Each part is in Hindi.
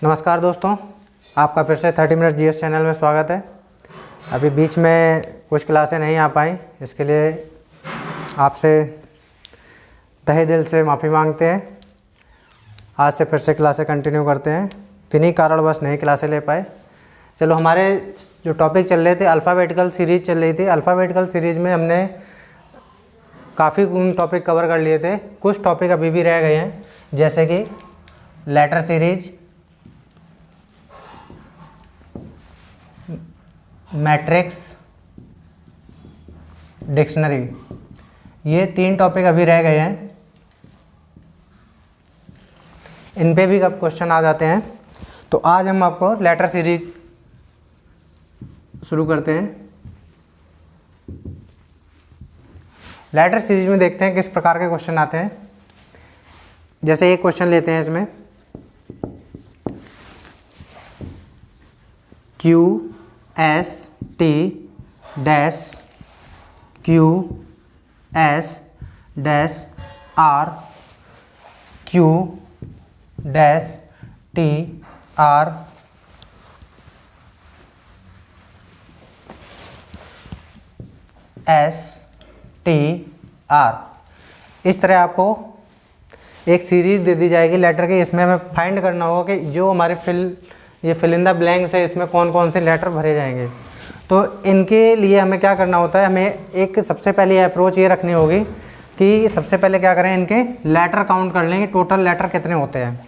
नमस्कार दोस्तों, आपका फिर से 30 मिनट जीएस चैनल में स्वागत है। अभी बीच में कुछ क्लासें नहीं आ पाई, इसके लिए आपसे तहे दिल से माफ़ी मांगते हैं। आज से फिर से क्लासें कंटिन्यू करते हैं। किन्हीं कारणवश नहीं क्लासें ले पाए। चलो, हमारे जो टॉपिक चल रहे थे, अल्फ़ाबेटिकल सीरीज़ चल रही थी। अल्फ़ाबेटिकल सीरीज़ में हमने काफ़ी टॉपिक कवर कर लिए थे। कुछ टॉपिक अभी भी रह गए हैं, जैसे कि लेटर सीरीज, मैट्रिक्स, डिक्शनरी। ये 3 टॉपिक अभी रह गए हैं। इन पे भी कब क्वेश्चन आ जाते हैं। तो आज हम आपको लेटर सीरीज शुरू करते हैं। लेटर सीरीज में देखते हैं किस प्रकार के क्वेश्चन आते हैं। जैसे एक क्वेश्चन लेते हैं, इसमें Q S T dash Q S dash R Q dash T R S T R. इस तरह आपको एक सीरीज़ दे दी जाएगी लेटर की। इसमें हमें फाइंड करना होगा कि जो हमारे फिल इन द ब्लैंक्स है, इसमें कौन कौन से लेटर भरे जाएंगे। तो इनके लिए हमें क्या करना होता है, हमें एक सबसे पहले अप्रोच ये रखनी होगी कि सबसे पहले क्या करें, इनके लेटर काउंट कर लेंगे। टोटल लेटर कितने होते हैं।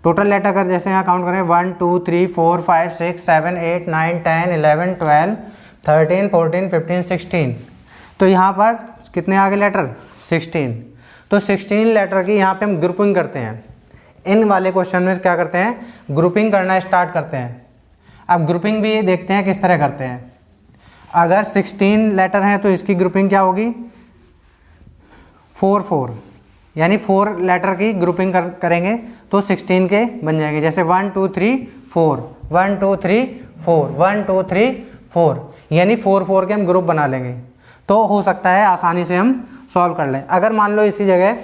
टोटल लेटर अगर जैसे यहाँ काउंट करें 1 2 3 4 5 6 7 8 9 10 11 12 13 14 15 16। तो यहाँ पर कितने आ गए लेटर, 16। तो 16 लेटर की यहाँ पे हम ग्रुपिंग करते हैं। इन वाले क्वेश्चन में क्या करते हैं, ग्रुपिंग करना स्टार्ट करते हैं। अब ग्रुपिंग भी देखते हैं किस तरह करते हैं। अगर 16 लेटर हैं तो इसकी ग्रुपिंग क्या होगी, 4 4, यानी 4 लेटर की ग्रुपिंग करेंगे तो 16 के बन जाएंगे। जैसे 1 2 3 4, 1 2 3 4, 1 2 3 4, यानी 4 4 के हम ग्रुप बना लेंगे। तो हो सकता है आसानी से हम सॉल्व कर लें। अगर मान लो इसी जगह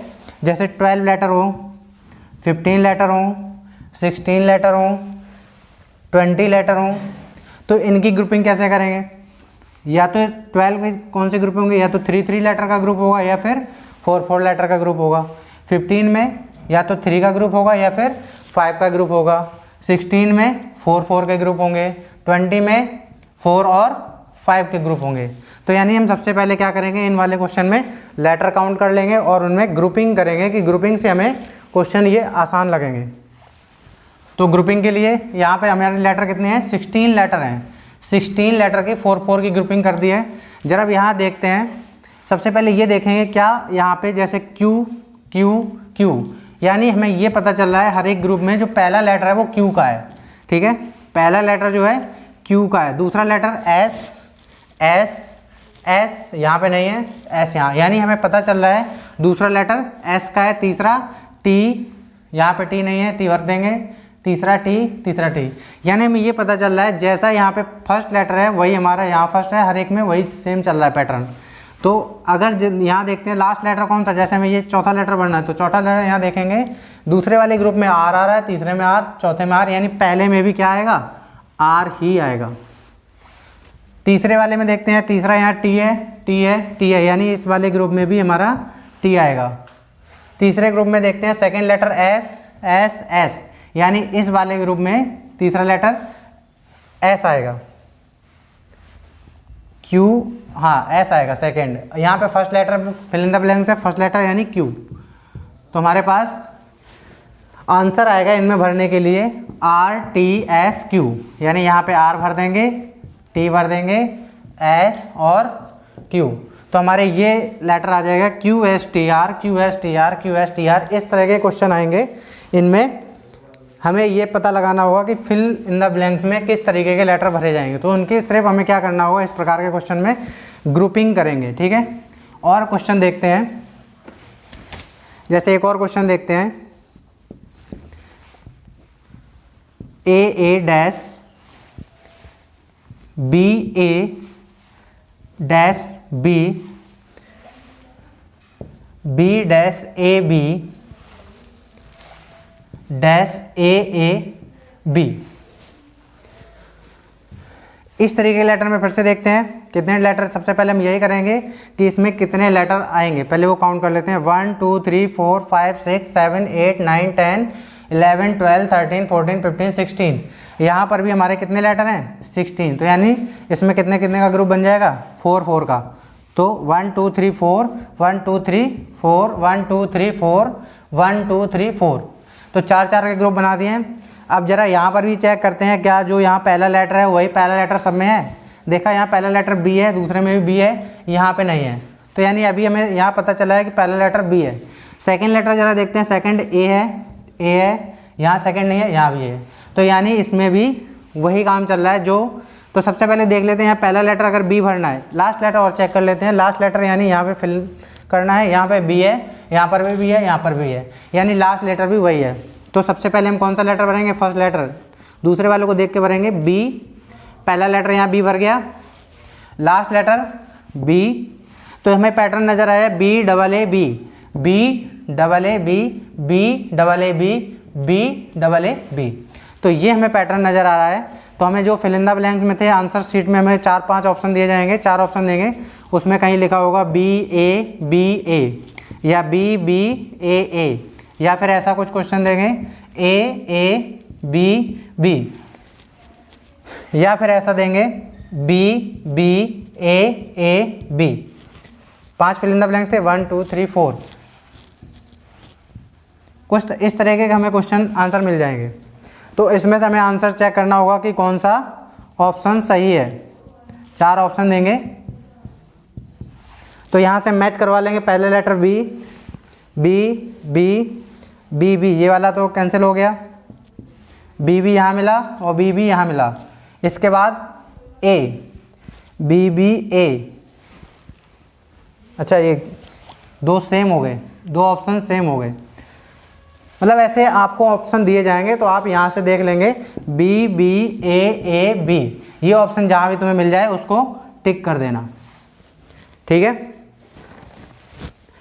जैसे 12 लेटर हो, 15 लेटर हो, 16 लेटर हो, 20 लेटर हो, तो इनकी ग्रुपिंग कैसे करेंगे। या तो 12 में कौन से ग्रुप होंगे, या तो 3 3 लेटर का ग्रुप होगा या फिर 4 4 लेटर का ग्रुप होगा। 15 में या तो 3 का ग्रुप होगा या फिर 5 का ग्रुप होगा। 16 में 4 4 के ग्रुप होंगे। 20 में 4 और 5 के ग्रुप होंगे। तो यानी हम सबसे पहले क्या करेंगे, इन वाले क्वेश्चन में लेटर काउंट कर लेंगे और उनमें ग्रुपिंग करेंगे कि ग्रुपिंग से हमें क्वेश्चन ये आसान लगेंगे। तो ग्रुपिंग के लिए यहाँ पे हमारे लेटर कितने हैं, 16 लेटर हैं। 16 लेटर की 4 4 की ग्रुपिंग कर दी है। जरा अब यहाँ देखते हैं। सबसे पहले ये देखेंगे क्या यहाँ पे जैसे क्यू क्यू क्यू, यानी हमें ये पता चल रहा है हर एक ग्रुप में जो पहला लेटर है वो क्यू का है। ठीक है, पहला लेटर जो है क्यू का है। दूसरा लेटर एस एस एस यहाँ पे नहीं है, एस यहाँ, यानी हमें पता चल रहा है दूसरा लेटर एस का है। तीसरा टी, यहाँ पे टी नहीं है, टी भर देंगे। तीसरा टी, तीसरा टी, यानी हमें ये पता चल रहा है जैसा यहाँ पे फर्स्ट लेटर है वही हमारा यहाँ फर्स्ट है। हर एक में वही सेम चल रहा है पैटर्न। तो अगर यहाँ देखते हैं लास्ट लेटर कौन सा, जैसे हमें ये चौथा लेटर बनना है तो चौथा लेटर यहाँ देखेंगे दूसरे वाले ग्रुप में आर आ रहा है, तीसरे में आर, चौथे में आर, यानी पहले में भी क्या आएगा, आर ही आएगा। तीसरे वाले में देखते हैं, तीसरा यहाँ टी है, टी है, टी है, यानी इस वाले ग्रुप में भी हमारा टी आएगा। तीसरे ग्रुप में देखते हैं second letter S S S, यानी इस वाले ग्रुप में तीसरा लेटर एस आएगा। क्यू, हाँ एस आएगा सेकंड। यहाँ पे first letter fill in the blanks है, फर्स्ट लेटर यानी क्यू। तो हमारे पास आंसर आएगा इनमें भरने के लिए आर टी एस क्यू, यानी यहाँ पे आर भर देंगे, टी भर देंगे, एस और क्यू। तो हमारे ये लेटर आ जाएगा Q S T are, Q S T are, Q S T R. इस तरह के क्वेश्चन आएंगे। इनमें हमें ये पता लगाना होगा कि फिल इन द ब्लैंक्स में किस तरीके के लेटर भरे जाएंगे। तो उनकी सिर्फ हमें क्या करना होगा, इस प्रकार के क्वेश्चन में ग्रुपिंग करेंगे। ठीक है, और क्वेश्चन देखते हैं। जैसे एक और क्वेश्चन देखते हैं, A dash B A dash B, B dash A B dash A B. इस तरीके के लेटर में फिर से देखते हैं कितने लेटर। सबसे पहले हम यही करेंगे कि इसमें कितने लेटर आएंगे, पहले वो काउंट कर लेते हैं। 1 2 3 4 5 6 7 8 9 10 11 12 13 14 15 16। यहाँ पर भी हमारे कितने लेटर हैं? 16। तो यानी इसमें कितने कितने का ग्रुप बन जाएगा? 4 4 का। तो 1 2 3 4 1 2 3 4 1 2 3 4 1 2 3 4। तो 4 4 के ग्रुप बना दिए हैं। अब जरा यहाँ पर भी चेक करते हैं क्या जो यहाँ पहला लेटर है वही पहला लेटर सब में है। देखा यहाँ पहला लेटर बी है, दूसरे में भी बी है, यहाँ पे नहीं है। तो यानी अभी हमें यहाँ पता चला है कि पहला लेटर बी है। सेकंड लेटर जरा देखते हैं, सेकंड ए है, यहाँ सेकंड नहीं है, यहाँ भी है। तो यानी इसमें भी वही काम चल रहा है जो। तो सबसे पहले देख लेते हैं यहाँ पहला लेटर अगर बी भरना है, लास्ट लेटर और चेक कर लेते हैं। लास्ट लेटर यानी यहाँ पे फिल करना है, यहाँ पे बी है, यहाँ पर भी बी है, यहाँ पर भी है, यानी लास्ट लेटर भी वही है। तो सबसे पहले हम कौन सा लेटर भरेंगे? First letter. दूसरे वाले को देख के भरेंगे बी। पहला लेटर यहाँ बी भर गया, लास्ट लेटर बी। तो हमें पैटर्न नजर आया B double A B, B double A B, B double A B, B double A B. तो ये हमें पैटर्न नजर आ रहा है। तो हमें जो फिल इन द ब्लैंक्स में थे आंसर शीट में हमें 4-5 ऑप्शन दिए जाएंगे, 4 ऑप्शन देंगे। उसमें कहीं लिखा होगा बी ए या बी ए, या फिर ऐसा कुछ क्वेश्चन देंगे ए बी, या फिर ऐसा देंगे B A B. 5 fill in the blanks थे, 1 2 3 4। कुछ इस तरह के हमें क्वेश्चन आंसर मिल जाएंगे। तो इसमें से हमें आंसर चेक करना होगा कि कौन सा ऑप्शन सही है। 4 ऑप्शन देंगे, तो यहाँ से मैच करवा लेंगे। पहले लेटर बी बी बी, ये वाला तो कैंसिल हो गया, बी भी यहाँ मिला और बी भी यहाँ मिला। इसके बाद ए, बी ए। अच्छा, ये 2 सेम हो गए, 2 ऑप्शन सेम हो गए। मतलब ऐसे आपको ऑप्शन दिए जाएंगे तो आप यहाँ से देख लेंगे बी ए बी। ये ऑप्शन जहाँ भी तुम्हें मिल जाए उसको टिक कर देना, ठीक है।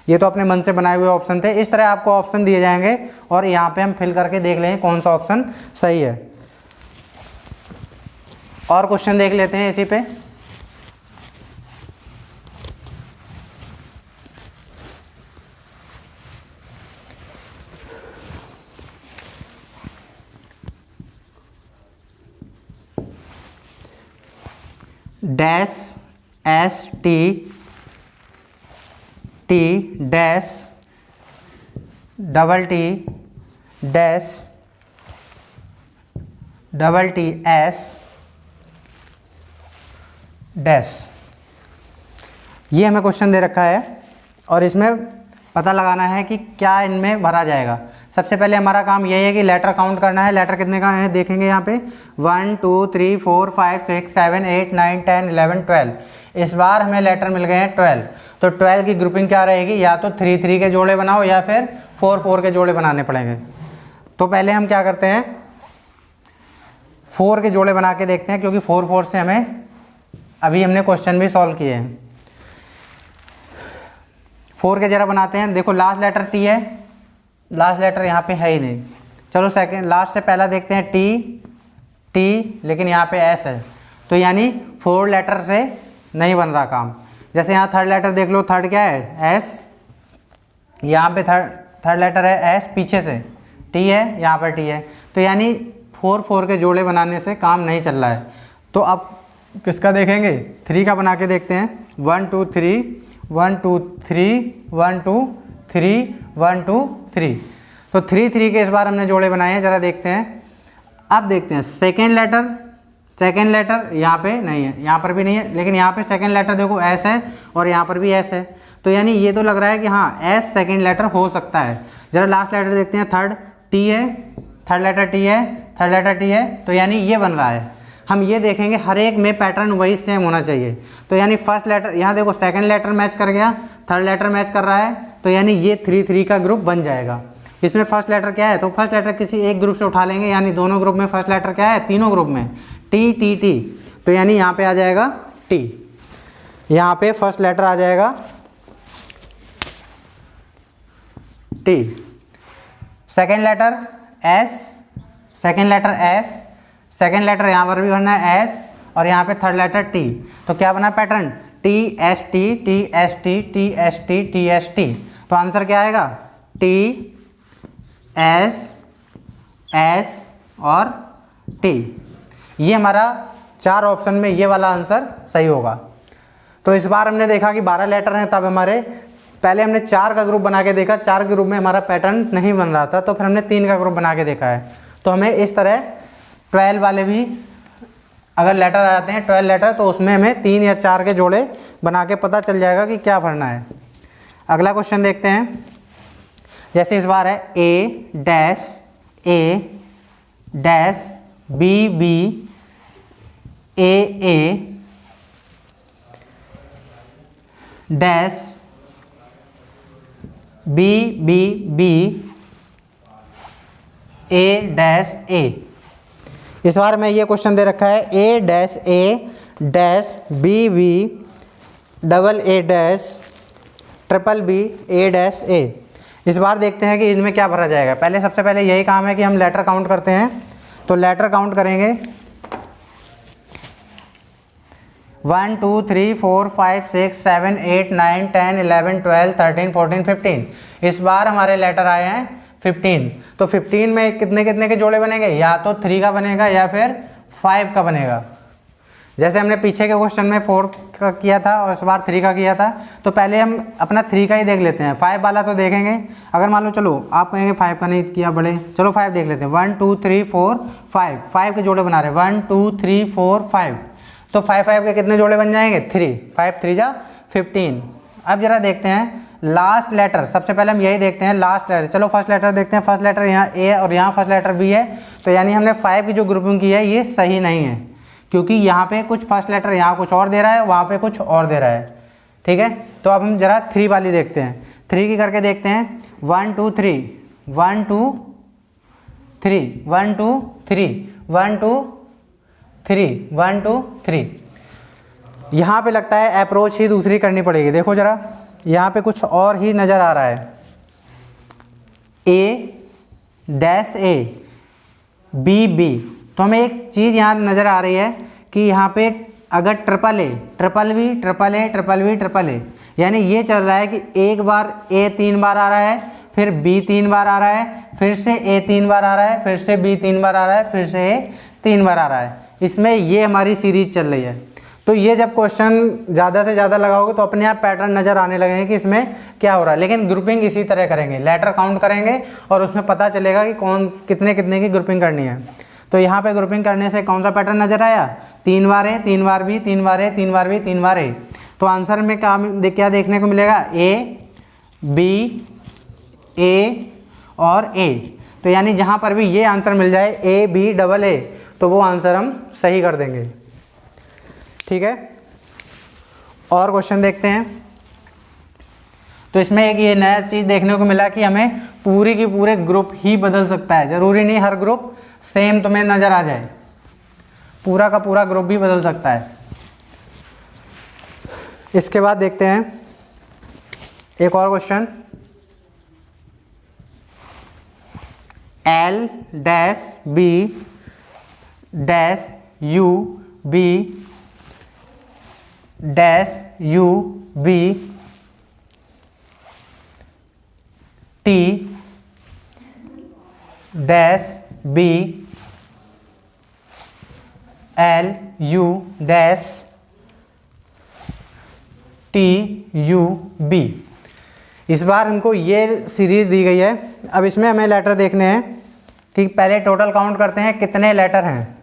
ये तो अपने मन से बनाए हुए ऑप्शन थे। इस तरह आपको ऑप्शन दिए जाएंगे और यहाँ पे हम फिल करके देख लेंगे कौन सा ऑप्शन सही है। और क्वेश्चन देख लेते हैं इसी पे। Dash S T dash double T dash double T S dash. ये हमें क्वेश्चन दे रखा है और इसमें पता लगाना है कि क्या इनमें भरा जाएगा। सबसे पहले हमारा काम यही है कि लेटर काउंट करना है। लेटर कितने का है देखेंगे यहाँ पे 1 2 3 4 5 6 7 8 9 10 11 12। इस बार हमें लेटर मिल गए हैं 12। तो 12 की ग्रुपिंग क्या रहेगी? या तो 3 3 के जोड़े बनाओ या फिर 4 4 के जोड़े बनाने पड़ेंगे। तो पहले हम क्या करते हैं, 4 के जोड़े बना के देखते हैं, क्योंकि 4 4 से हमें अभी हमने क्वेश्चन भी सॉल्व किए हैं। 4 के जरा बनाते हैं। देखो लास्ट लेटर टी है, लास्ट लेटर यहाँ पे है ही नहीं। चलो सेकंड लास्ट से पहला देखते हैं टी, लेकिन यहाँ पे एस है। तो यानी 4 लेटर से नहीं बन रहा काम। जैसे यहाँ थर्ड लेटर देख लो, थर्ड क्या है? एस। यहाँ पे थर्ड लेटर है एस, पीछे से टी है, यहाँ पर टी है। तो यानी 4 4 के जोड़े बनाने से काम नहीं चल रहा है। तो अब किसका देखेंगे? 3 का बना के देखते हैं। 1 2 3 1 2 3 1 2 3 1 2 3। तो 3 3 के इस बार हमने जोड़े बनाए हैं, ज़रा देखते हैं। अब देखते हैं सेकेंड लेटर यहाँ पे नहीं है, यहाँ पर भी नहीं है, लेकिन यहाँ पे सेकेंड लेटर देखो एस है और यहाँ पर भी एस है। तो यानी ये तो लग रहा है कि हाँ एस सेकेंड लेटर हो सकता है। ज़रा लास्ट लेटर देखते हैं, थर्ड टी है, थर्ड लेटर टी है, थर्ड लेटर टी है। तो यानी ये बन रहा है। हम ये देखेंगे हर एक में पैटर्न वही सेम होना चाहिए। तो यानी फर्स्ट लेटर यहाँ देखो सेकंड लेटर मैच कर गया, थर्ड लेटर मैच कर रहा है, तो यानी ये 3 3 का ग्रुप बन जाएगा। इसमें फर्स्ट लेटर क्या है? तो फर्स्ट लेटर किसी एक ग्रुप से उठा लेंगे, यानी दोनों ग्रुप में फर्स्ट लेटर क्या है? तीनों ग्रुप में टी टी टी। तो यानी यहाँ पे आ जाएगा टी, यहाँ पे फर्स्ट लेटर आ जाएगा T, second letter S, second letter S, second letter यहाँ पर भी भरना है एस, और यहाँ पे थर्ड लेटर टी। तो क्या बना pattern, T S T, T S T, T S T, T S T. तो आंसर क्या आएगा, टी एस एस और टी। ये हमारा 4 ऑप्शन में ये वाला आंसर सही होगा। तो इस बार हमने देखा कि 12 लेटर हैं, तब हमारे पहले हमने 4 का ग्रुप बना के देखा, 4 के ग्रुप में हमारा पैटर्न नहीं बन रहा था, तो फिर हमने 3 का ग्रुप बना के देखा है। तो हमें इस तरह 12 वाले भी अगर लेटर आ जाते हैं 12 लेटर, तो उसमें हमें 3 या 4 के जोड़े बना के पता चल जाएगा कि क्या भरना है। अगला क्वेश्चन देखते हैं। जैसे इस बार है A dash B B A dash B B B A dash A. इस बार में ये क्वेश्चन दे रखा है A dash B B double A dash triple B A dash A. इस बार देखते हैं कि इनमें क्या भरा जाएगा। पहले सबसे पहले यही काम है कि हम लेटर काउंट करते हैं। तो लेटर काउंट करेंगे 1 2 3 4 5 6 7 8 9 10 11 12 13 14 15। इस बार हमारे लेटर आए हैं 15। तो 15 में कितने कितने के जोड़े बनेंगे, या तो 3 का बनेगा या फिर 5 का बनेगा। जैसे हमने पीछे के क्वेश्चन में 4 का किया था और इस बार 3 का किया था, तो पहले हम अपना 3 का ही देख लेते हैं। 5 वाला तो देखेंगे, अगर मान लो चलो आप कहेंगे 5 का नहीं किया बड़े, चलो 5 देख लेते हैं। 1 2 3 4 5, 5 के जोड़े बना रहे हैं। 1 2 3 4 5, तो 5 के कितने जोड़े बन जाएंगे, 3, 5 3 जा 15। अब जरा देखते हैं लास्ट लेटर। सबसे पहले हम यही देखते हैं लास्ट लेटर। चलो फर्स्ट लेटर देखते हैं। फर्स्ट लेटर यहाँ ए और यहाँ फर्स्ट लेटर बी है, तो यानी हमने 5 की जो ग्रुपिंग की है ये सही नहीं है, क्योंकि यहाँ पे कुछ फर्स्ट लेटर यहाँ कुछ और दे रहा है, वहाँ पे कुछ और दे रहा है। ठीक है, तो अब हम जरा 3 वाली देखते हैं। 3 की करके देखते हैं। 1 2 3 1 2 3 1 2 3 1 2 3 1 2 3। यहाँ पे लगता है अप्रोच ही दूसरी करनी पड़ेगी। देखो जरा, यहाँ पे कुछ और ही नज़र आ रहा है। A dash A B B, तो हमें एक चीज़ यहाँ नज़र आ रही है कि यहाँ पे अगर triple A triple B triple A triple B triple A, यानी ये चल रहा है कि एक बार ए 3 बार आ रहा है, फिर बी 3 बार आ रहा है, फिर से ए 3 बार आ रहा है, फिर से बी 3 बार आ रहा है, फिर से ए 3 बार आ रहा है। इसमें ये हमारी सीरीज चल रही है। तो ये जब क्वेश्चन ज़्यादा से ज़्यादा लगाओगे तो अपने आप पैटर्न नज़र आने लगेंगे कि इसमें क्या हो रहा है। लेकिन ग्रुपिंग इसी तरह करेंगे, लेटर काउंट करेंगे और उसमें पता चलेगा कि कौन कितने कितने की ग्रुपिंग करनी है। तो यहाँ पे ग्रुपिंग करने से कौन सा पैटर्न नज़र आया, 3 बार ए 3 बार बी 3 बार ए 3 बार बी 3 बार ए। तो आंसर में क्या देखने को मिलेगा, ए बी ए और ए। तो यानी जहाँ पर भी ये आंसर मिल जाए ए बी डबल ए, तो वो आंसर हम सही कर देंगे। ठीक है, और क्वेश्चन देखते हैं। तो इसमें एक ये नया चीज़ देखने को मिला कि हमें पूरी की पूरे ग्रुप ही बदल सकता है। ज़रूरी नहीं हर ग्रुप सेम तुम्हें नज़र आ जाए, पूरा का पूरा ग्रुप भी बदल सकता है। इसके बाद देखते हैं एक और question. L dash B dash U B dash U B T dash B L U dash T U B. इस बार हमको ये सीरीज दी गई है। अब इसमें हमें लेटर देखने हैं कि पहले टोटल काउंट करते हैं कितने लेटर हैं।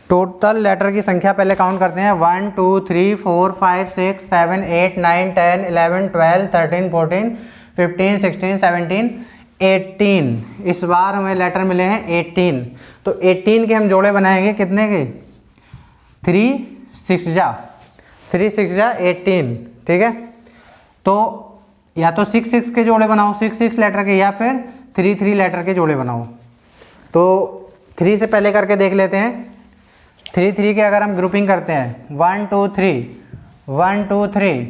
टोटल लेटर की संख्या पहले काउंट करते हैं। 1 2 3 4 5 6 7 8 9 10 11 12 13 14 15 16 17 18। इस बार हमें लेटर मिले हैं 18। तो 18 के हम जोड़े बनाएंगे कितने के, 3 6 जा 18। ठीक है, तो या तो 6 6 के जोड़े बनाओ 6 6 लेटर के, या फिर 3 3 लेटर के जोड़े बनाओ। तो 3 से पहले करके देख लेते हैं। 3 3 के अगर हम ग्रुपिंग करते हैं 1 2 3 1 2 3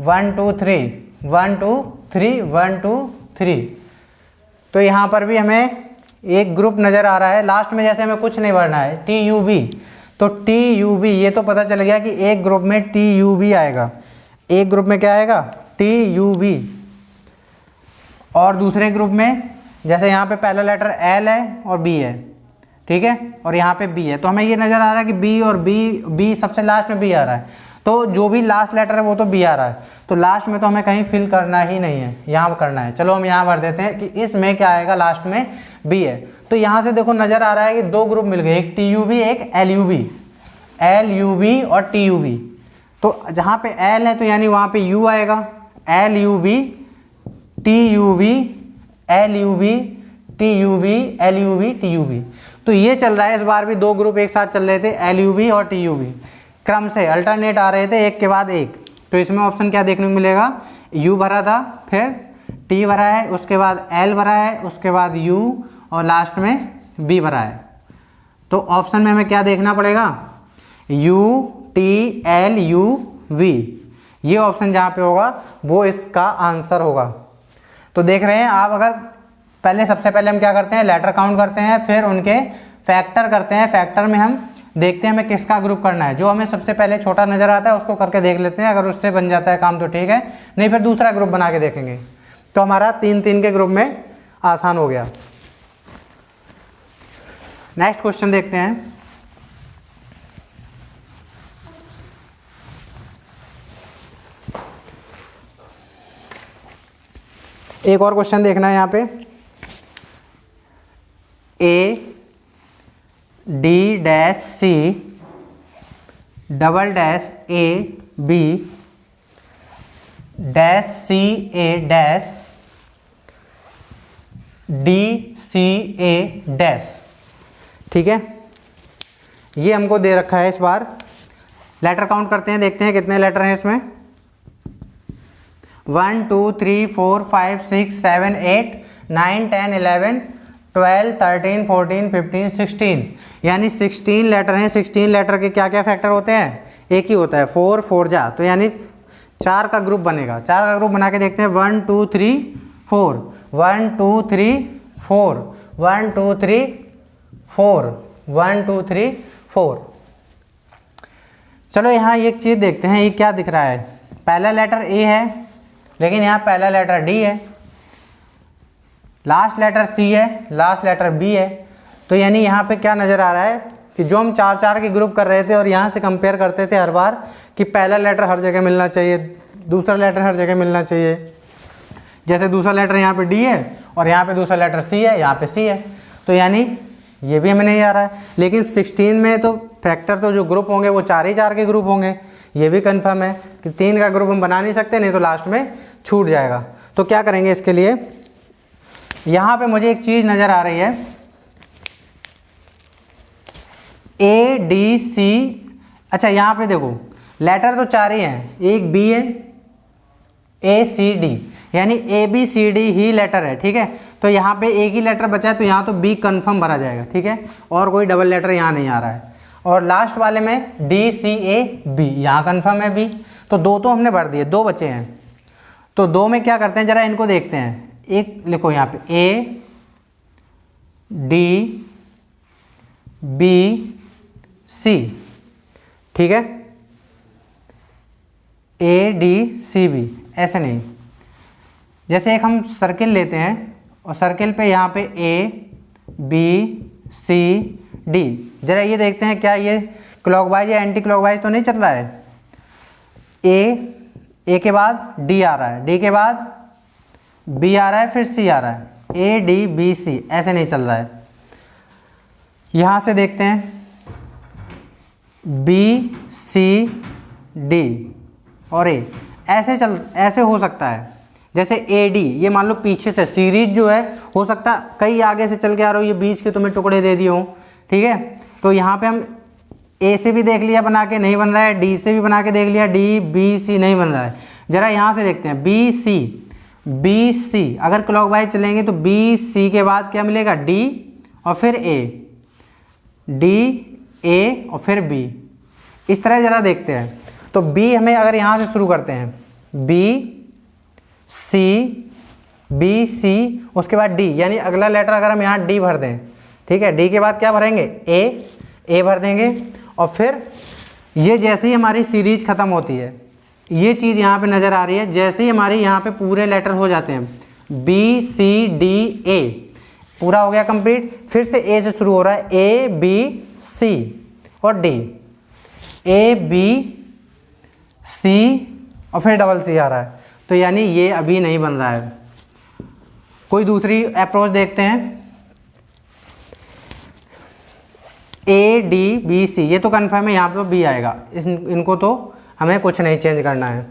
1 2 3 1 2 3 1 2 3, तो यहाँ पर भी हमें एक ग्रुप नज़र आ रहा है, लास्ट में जैसे हमें कुछ नहीं भरना है, TUV, तो TUV ये तो पता चल गया कि एक ग्रुप में TUV आएगा, एक ग्रुप में क्या आएगा, TUV। और दूसरे ग्रुप में जैसे यहाँ पे पहला लेटर L है और B है, ठीक है, और यहाँ पे B है, तो हमें ये नज़र आ रहा है कि B और B सबसे लास्ट में B आ रहा है, तो जो भी लास्ट लेटर है वो तो B आ रहा है, तो लास्ट में तो हमें कहीं फिल करना ही नहीं है, यहाँ करना है। चलो हम यहाँ भर देते हैं कि इसमें क्या आएगा, लास्ट में B है। तो यहाँ से देखो नज़र आ रहा है कि दो ग्रुप मिल गए, एक TUV एक LUV और TUV। तो जहाँ पे L है तो यानी वहाँ पे U आएगा, LUV TUV LUV TUV LUV TUV। तो ये चल रहा है, इस बार भी दो ग्रुप एक साथ चल रहे थे, LUV और TUV, क्रम से अल्टरनेट आ रहे थे एक के बाद एक। तो इसमें ऑप्शन क्या देखने को मिलेगा, U भरा था, फिर T भरा है, उसके बाद L भरा है, उसके बाद U और लास्ट में B भरा है। तो ऑप्शन में हमें क्या देखना पड़ेगा, U T L U V, ये ऑप्शन जहाँ पे होगा वो इसका आंसर होगा। तो देख रहे हैं आप, अगर पहले सबसे पहले हम क्या करते हैं, लेटर काउंट करते हैं, फिर उनके फैक्टर करते हैं, फैक्टर में हम देखते हैं हमें किसका ग्रुप करना है, जो हमें सबसे पहले छोटा नज़र आता है उसको करके देख लेते हैं, अगर उससे बन जाता है काम तो ठीक है, नहीं फिर दूसरा ग्रुप बना के देखेंगे। तो हमारा 3-3 के ग्रुप में आसान हो गया। नेक्स्ट क्वेश्चन देखते हैं। एक और क्वेश्चन देखना है यहाँ पे, A-D-C $A-B-DCA-DCA-, ठीक है, ये हमको दे रखा है। इस बार लेटर काउंट करते हैं, देखते हैं कितने लेटर हैं इसमें। 1 2 3 4 5 6 7 8 9 10 11 12 13 14 15 16, यानी 16 लेटर हैं। 16 लेटर के क्या क्या फैक्टर होते हैं, एक ही होता है, 4 4 जा, तो यानी 4 का ग्रुप बनेगा। 4 का ग्रुप बना के देखते हैं, 1 2 3 4 1 2 3 4 1 2 3 4 1 2 3 4। चलो यहाँ एक चीज़ देखते हैं, ये क्या दिख रहा है, पहला लेटर A है लेकिन यहाँ पहला लेटर D है, लास्ट लेटर C है, लास्ट लेटर B है। तो यानी यहाँ पे क्या नज़र आ रहा है कि जो हम 4-4 के ग्रुप कर रहे थे और यहाँ से कंपेयर करते थे हर बार कि पहला लेटर हर जगह मिलना चाहिए, दूसरा लेटर हर जगह मिलना चाहिए। जैसे दूसरा लेटर यहाँ पे D है और यहाँ पे दूसरा लेटर C है, यहाँ पे C है, तो यानी ये भी हमें नहीं आ रहा है। लेकिन 16 में तो फैक्टर तो जो ग्रुप होंगे वो 4 ही 4 के ग्रुप होंगे, ये भी कंफर्म है कि 3 का ग्रुप हम बना नहीं सकते, नहीं तो लास्ट में छूट जाएगा। तो क्या करेंगे इसके लिए, यहाँ पे मुझे एक चीज़ नज़र आ रही है, ADC, अच्छा यहाँ पे देखो लेटर तो 4 ही हैं, एक B है, ACD, यानी ABCD ही लेटर है, ठीक है। तो यहाँ पे एक ही लेटर बचा है, तो यहाँ तो B कंफर्म भरा जाएगा, ठीक है, और कोई डबल लेटर यहाँ नहीं आ रहा है। और लास्ट वाले में DCAB, यहाँ कंफर्म है B, तो 2 तो हमने भर दिए, 2 बचे हैं। तो 2 में क्या करते हैं, जरा इनको देखते हैं। एक लिखो यहाँ पे ADBC, ठीक है, ADCB, ऐसे नहीं, जैसे एक हम सर्किल लेते हैं और सर्किल पे यहाँ पे ABCD, जरा ये देखते हैं क्या ये क्लॉकवाइज या एंटी क्लॉकवाइज तो नहीं चल रहा है। A के बाद D आ रहा है, D के बाद B आ रहा है, फिर C आ रहा है, ADBC, ऐसे नहीं चल रहा है। यहाँ से देखते हैं BCD और A, ऐसे हो सकता है। जैसे AD, ये मान लो पीछे से सीरीज जो है, हो सकता है कई आगे से चल के आ रहा हो, ये बीच के तुम्हें टुकड़े दे दिए हो, ठीक है। तो यहाँ पे हम A से भी देख लिया बना के, नहीं बन रहा है, D से भी बना के देख लिया, DBC नहीं बन रहा है। जरा यहाँ से देखते हैं BC, अगर क्लॉकवाइज चलेंगे तो BC के बाद क्या मिलेगा, D और फिर A, D A और फिर B, इस तरह जरा देखते हैं। तो B हमें अगर यहाँ से शुरू करते हैं, BC बी सी, उसके बाद डी, यानी अगला लेटर अगर हम यहाँ डी भर दें, ठीक है, डी के बाद क्या भरेंगे, ए भर देंगे। और फिर ये जैसे ही हमारी सीरीज ख़त्म होती है, ये चीज़ यहाँ पे नज़र आ रही है, जैसे ही हमारे यहाँ पे पूरे लेटर हो जाते हैं, बी सी डी ए, पूरा हो गया कंप्लीट। फिर से ए से शुरू हो रहा है, ए बी सी और डी, ए बी सी और फिर डबल सी आ रहा है, तो यानी ये अभी नहीं बन रहा है। कोई दूसरी अप्रोच देखते हैं, ए डी बी सी, ये तो कन्फर्म है, यहाँ पे बी आएगा, इनको तो हमें कुछ नहीं चेंज करना है।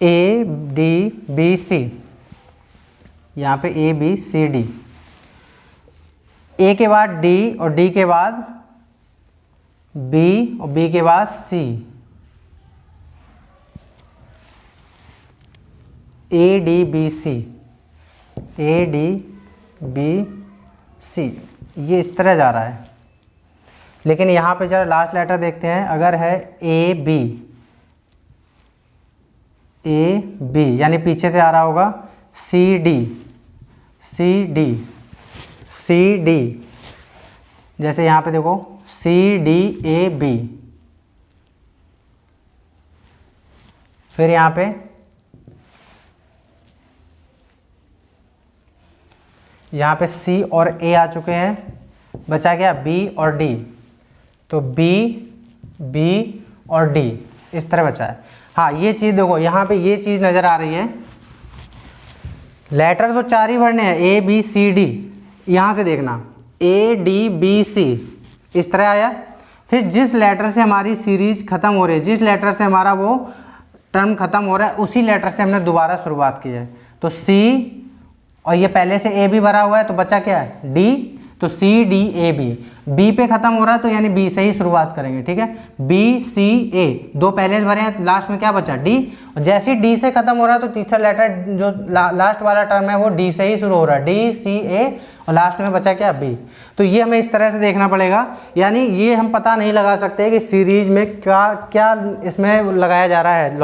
ए डी बी सी, यहाँ पे ए बी सी डी, ए के बाद डी और डी के बाद बी और बी के बाद C, A D B C, A D B C, ये इस तरह जा रहा है। लेकिन यहाँ पे जरा लास्ट लेटर देखते हैं, अगर है ए बी यानी पीछे से आ रहा होगा सी डी, जैसे यहाँ पे देखो सी डी ए बी, फिर यहाँ पे सी और ए आ चुके हैं, बचा क्या बी और डी, तो बी और डी इस तरह बचा है। हाँ, ये चीज़ देखो, यहाँ पे ये चीज़ नज़र आ रही है, लेटर तो 4 ही भरने हैं, ए बी सी डी, यहाँ से देखना ए डी बी सी इस तरह आया। फिर जिस लेटर से हमारी सीरीज ख़त्म हो रही है, जिस लेटर से हमारा वो टर्म ख़त्म हो रहा है, उसी लेटर से हमने दोबारा शुरुआत की है, तो सी, और ये पहले से ए भी भरा हुआ है, तो बचा क्या है डी, तो C D A B, B पे ख़त्म हो रहा है तो यानी बी से ही शुरुआत करेंगे, ठीक है, बी सी ए, 2 पहले भरे हैं, लास्ट में क्या बचा डी, और जैसे ही डी से ख़त्म हो रहा है तो तीसरा लेटर जो लास्ट वाला टर्म है वो डी से ही शुरू हो रहा है, डी सी ए, और लास्ट में बचा क्या बी। तो ये हमें इस तरह से देखना पड़ेगा, यानी ये हम पता नहीं लगा सकते कि सीरीज में क्या क्या इसमें लगाया जा रहा है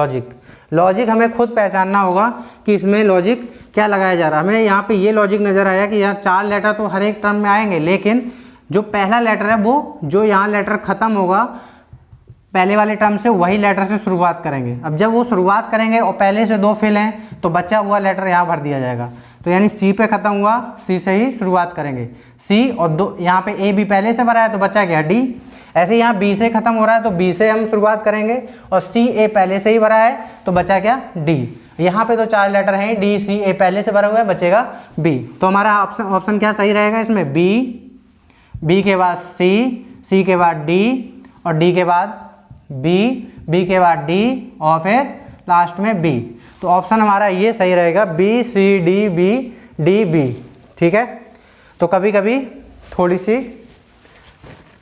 लॉजिक हमें खुद पहचानना होगा कि इसमें लॉजिक क्या लगाया जा रहा है। हमें यहाँ पे ये लॉजिक नज़र आया कि यहाँ 4 लेटर तो हर एक टर्म में आएंगे, लेकिन जो पहला लेटर है वो जो यहाँ लेटर ख़त्म होगा पहले वाले टर्म से, वही लेटर से शुरुआत करेंगे। अब जब वो शुरुआत करेंगे और पहले से 2 फिल हैं, तो बचा हुआ लेटर यहाँ भर दिया जाएगा, तो यानी सी पे ख़त्म हुआ, सी से ही शुरुआत करेंगे, सी और 2 यहाँ पे ए बी पहले से भरा है तो बचा गया डी। ऐसे यहाँ बी से ख़त्म हो रहा है तो बी से हम शुरुआत करेंगे, और सी ए पहले से ही भरा है तो बचा क्या डी। यहाँ पे तो 4 लेटर हैं, डी सी ए पहले से भरा हुआ है, बचेगा बी। तो हमारा ऑप्शन क्या सही रहेगा इसमें, बी के बाद सी के बाद डी, और डी के बाद बी के बाद डी, और फिर लास्ट में बी। तो ऑप्शन हमारा ये सही रहेगा, B C D B D B, ठीक है। तो कभी कभी थोड़ी सी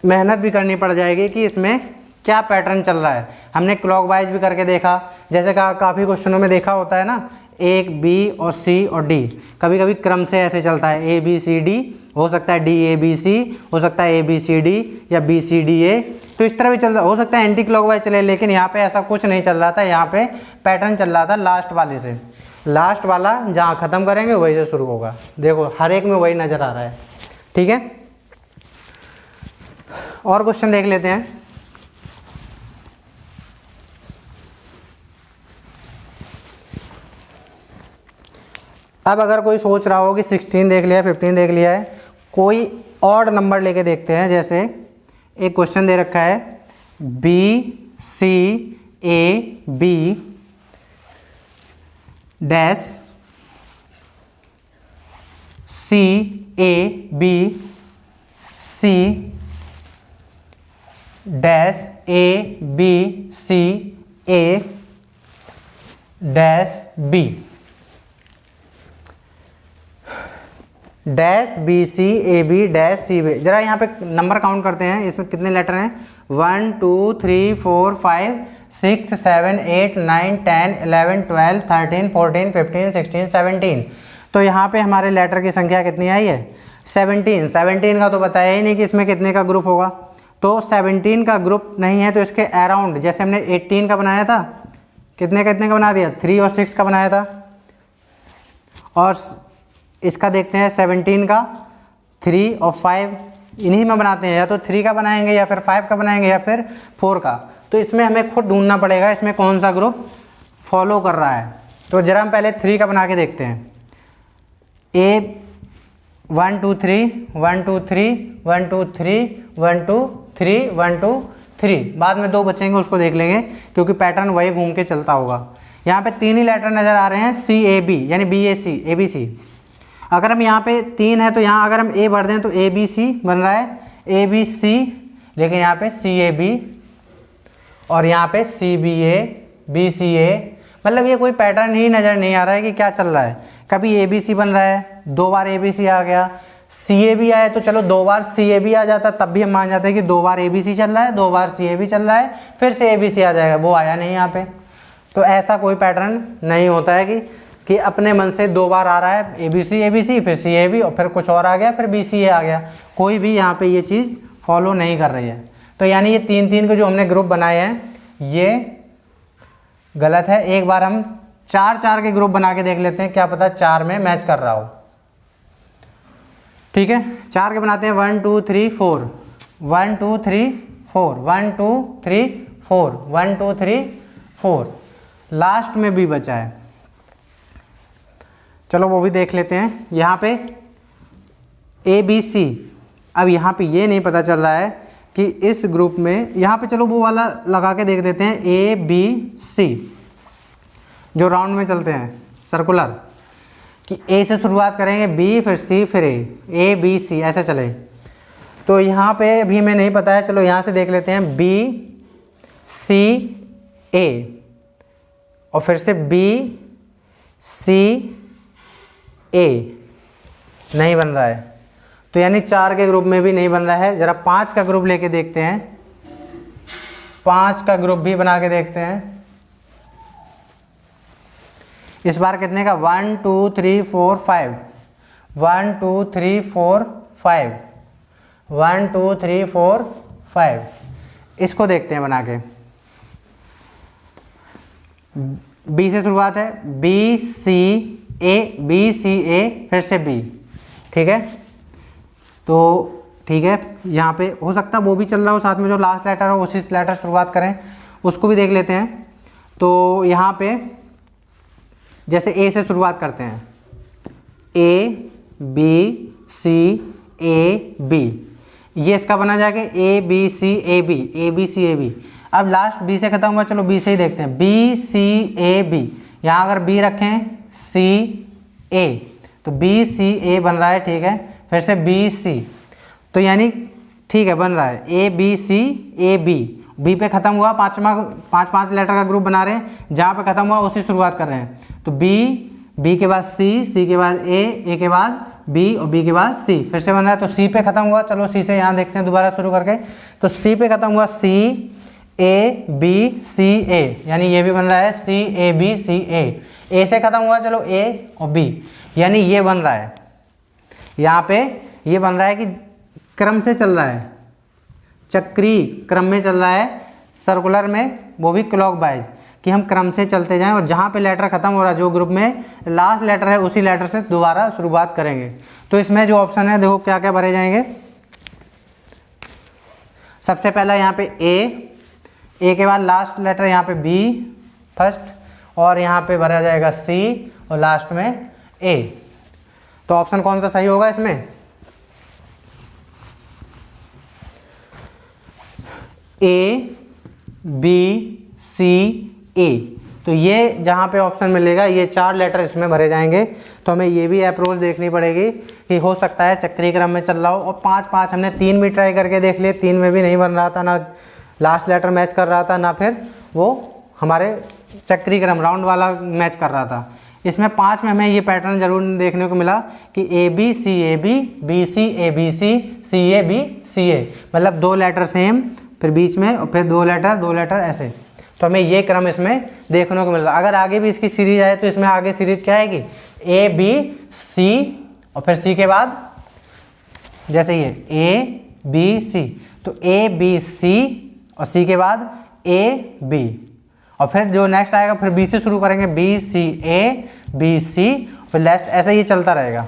मेहनत भी करनी पड़ जाएगी कि इसमें क्या पैटर्न चल रहा है। हमने क्लॉकवाइज भी करके देखा, जैसे काफ़ी क्वेश्चनों में देखा होता है ना, एक बी और सी और डी, कभी कभी क्रम से ऐसे चलता है, ए बी सी डी, हो सकता है डी ए बी सी, हो सकता है ए बी सी डी या बी सी डी ए, तो इस तरह भी चल रहा, हो सकता है एंटी क्लॉकवाइज चले, लेकिन यहाँ पे ऐसा कुछ नहीं चल रहा था। यहाँ पे पैटर्न चल रहा था लास्ट वाले से, लास्ट वाला जहाँ ख़त्म करेंगे वही से शुरू होगा। देखो हर एक में वही नज़र आ रहा है, ठीक है। और क्वेश्चन देख लेते हैं। अब अगर कोई सोच रहा हो कि 16 देख लिया, 15 देख लिया है, कोई ऑड नंबर लेके देखते हैं। जैसे एक क्वेश्चन दे रखा है, B C A B dash C A B C dash A B C A dash B dash B C A B dash C B. जरा यहाँ पे नंबर काउंट करते हैं, इसमें कितने लेटर हैं, 1 2 3 4 5 6 7 8 9 10 11 12 13 14 15 16 17। तो यहाँ पे हमारे लेटर की संख्या कितनी आई है, 17। 17 का तो बताया ही नहीं कि इसमें कितने का ग्रुप होगा, तो 17 का ग्रुप नहीं है तो इसके अराउंड, जैसे हमने 18 का बनाया था, कितने कितने का बना दिया, 3 और 6 का बनाया था। और इसका देखते हैं 17 का, 3 और 5 इन्हीं में बनाते हैं, या तो 3 का बनाएंगे या फिर 5 का बनाएंगे या फिर 4 का। तो इसमें हमें खुद ढूंढना पड़ेगा इसमें कौन सा ग्रुप फॉलो कर रहा है। तो जरा हम पहले 3 का बना के देखते हैं। ए 1 2 3 1 2 3 1 2 3 1 2 3 1 2 3, बाद में 2 बचेंगे उसको देख लेंगे क्योंकि पैटर्न वही घूम के चलता होगा। यहाँ पे 3 ही लेटर नज़र आ रहे हैं, CAB यानी BAC ABC। अगर हम यहाँ पे 3 है तो यहाँ अगर हम A भर दें तो ABC बन रहा है, ABC, लेकिन यहाँ पे CAB और यहाँ पे CBA BCA, मतलब ये कोई पैटर्न ही नज़र नहीं आ रहा है कि क्या चल रहा है। कभी ABC बन रहा है, 2 बार ABC आ गया, CAB आया तो चलो 2 बार CAB आ जाता, तब भी हम मान जाते हैं कि 2 बार ABC चल रहा है, 2 बार CAB चल रहा है, फिर से ABC आ जाएगा, वो आया नहीं यहाँ पे। तो ऐसा कोई पैटर्न नहीं होता है कि अपने मन से 2 बार आ रहा है ABC ABC फिर CAB और फिर कुछ और आ गया फिर BCA आ गया, कोई भी यहाँ पे ये चीज़ फॉलो नहीं कर रही है। तो यानी ये 3-3 के जो हमने ग्रुप बनाए हैं ये गलत है। एक बार हम 4-4 के ग्रुप बना के देख लेते हैं, क्या पता 4 में मैच कर रहा हो। ठीक है, 4 के बनाते हैं, 1 2 3 4 1 2 3 4 1 2 3 4 1 2 3 4, लास्ट में भी बचा है, चलो वो भी देख लेते हैं। यहाँ पे ABC, अब यहाँ पे ये नहीं पता चल रहा है कि इस ग्रुप में, यहाँ पे चलो वो वाला लगा के देख देते हैं, ABC जो राउंड में चलते हैं सर्कुलर, कि A से शुरुआत करेंगे, B फिर C फिर ABC ऐसे चले। तो यहाँ पे अभी हमें नहीं पता है, चलो यहाँ से देख लेते हैं, BCA और फिर से BCA नहीं बन रहा है, तो यानी 4 के ग्रुप में भी नहीं बन रहा है। ज़रा 5 का ग्रुप लेके देखते हैं, 5 का ग्रुप भी बना के देखते हैं। इस बार कितने का, 1 2 3 4 5 1 2 3 4 5 1 2 3 4 5, इसको देखते हैं बना के। B से शुरुआत है, BCA फिर से B, ठीक है। तो ठीक है, यहाँ पे हो सकता है वो भी चल रहा हो, साथ में जो लास्ट लेटर हो उसी लेटर शुरुआत करें, उसको भी देख लेते हैं। तो यहाँ पे जैसे A से शुरुआत करते हैं, ABCAB, ये इसका बना जाके ABCAB। अब लास्ट B से खत्म हुआ, चलो B से ही देखते हैं, BCAB, यहाँ अगर B रखें CA तो BCA बन रहा है, ठीक है, फिर से BC, तो यानी ठीक है बन रहा है ABCAB। B पे खत्म हुआ, 5 लेटर का ग्रुप बना रहे हैं, जहाँ पे खत्म हुआ उसी शुरुआत कर रहे हैं। तो B के बाद C के बाद A के बाद B और B के बाद C, फिर से बन रहा है। तो C पे खत्म हुआ, चलो C से यहाँ देखते हैं दोबारा शुरू करके, तो C पे खत्म हुआ CABCA, यानी ये भी बन रहा है CABCA। A से खत्म हुआ, चलो A और B, यानी ये बन रहा है, यहाँ पे ये बन रहा है कि क्रम से चल रहा है, चक्रीय क्रम में चल रहा है, सर्कुलर में, वो भी क्लॉकवाइज, कि हम क्रम से चलते जाएं और जहाँ पे लेटर खत्म हो रहा है, जो ग्रुप में लास्ट लेटर है उसी लेटर से दोबारा शुरुआत करेंगे। तो इसमें जो ऑप्शन है देखो क्या क्या भरे जाएंगे। सबसे पहला यहाँ पे A के बाद लास्ट लेटर यहाँ पे B फर्स्ट, और यहाँ पे भरा जाएगा C और लास्ट में A। तो ऑप्शन कौन सा सही होगा इसमें, ABCA। तो ये जहाँ पे ऑप्शन मिलेगा ये 4 लेटर इसमें भरे जाएंगे। तो हमें ये भी अप्रोच देखनी पड़ेगी कि हो सकता है चक्रीय क्रम में चल रहा हो। और 5 हमने 3 भी ट्राई करके देख लिए, 3 में भी नहीं बन रहा था, ना लास्ट लेटर मैच कर रहा था, ना फिर वो हमारे चक्रीय क्रम राउंड वाला मैच कर रहा था। इसमें 5 में हमें ये पैटर्न जरूर देखने को मिला कि ABCAB BCABC CABCA, मतलब 2 लेटर सेम, फिर बीच में और फिर 2 लेटर ऐसे। तो हमें ये क्रम इसमें देखने को मिल रहा है। अगर आगे भी इसकी सीरीज आए तो इसमें आगे सीरीज क्या आएगी, ABC और फिर C के बाद जैसे ये ABC, तो ABC और C के बाद AB और फिर जो नेक्स्ट आएगा फिर बी से शुरू करेंगे, बी सी ए, बी सी, फिर लास्ट, ऐसे ही चलता रहेगा।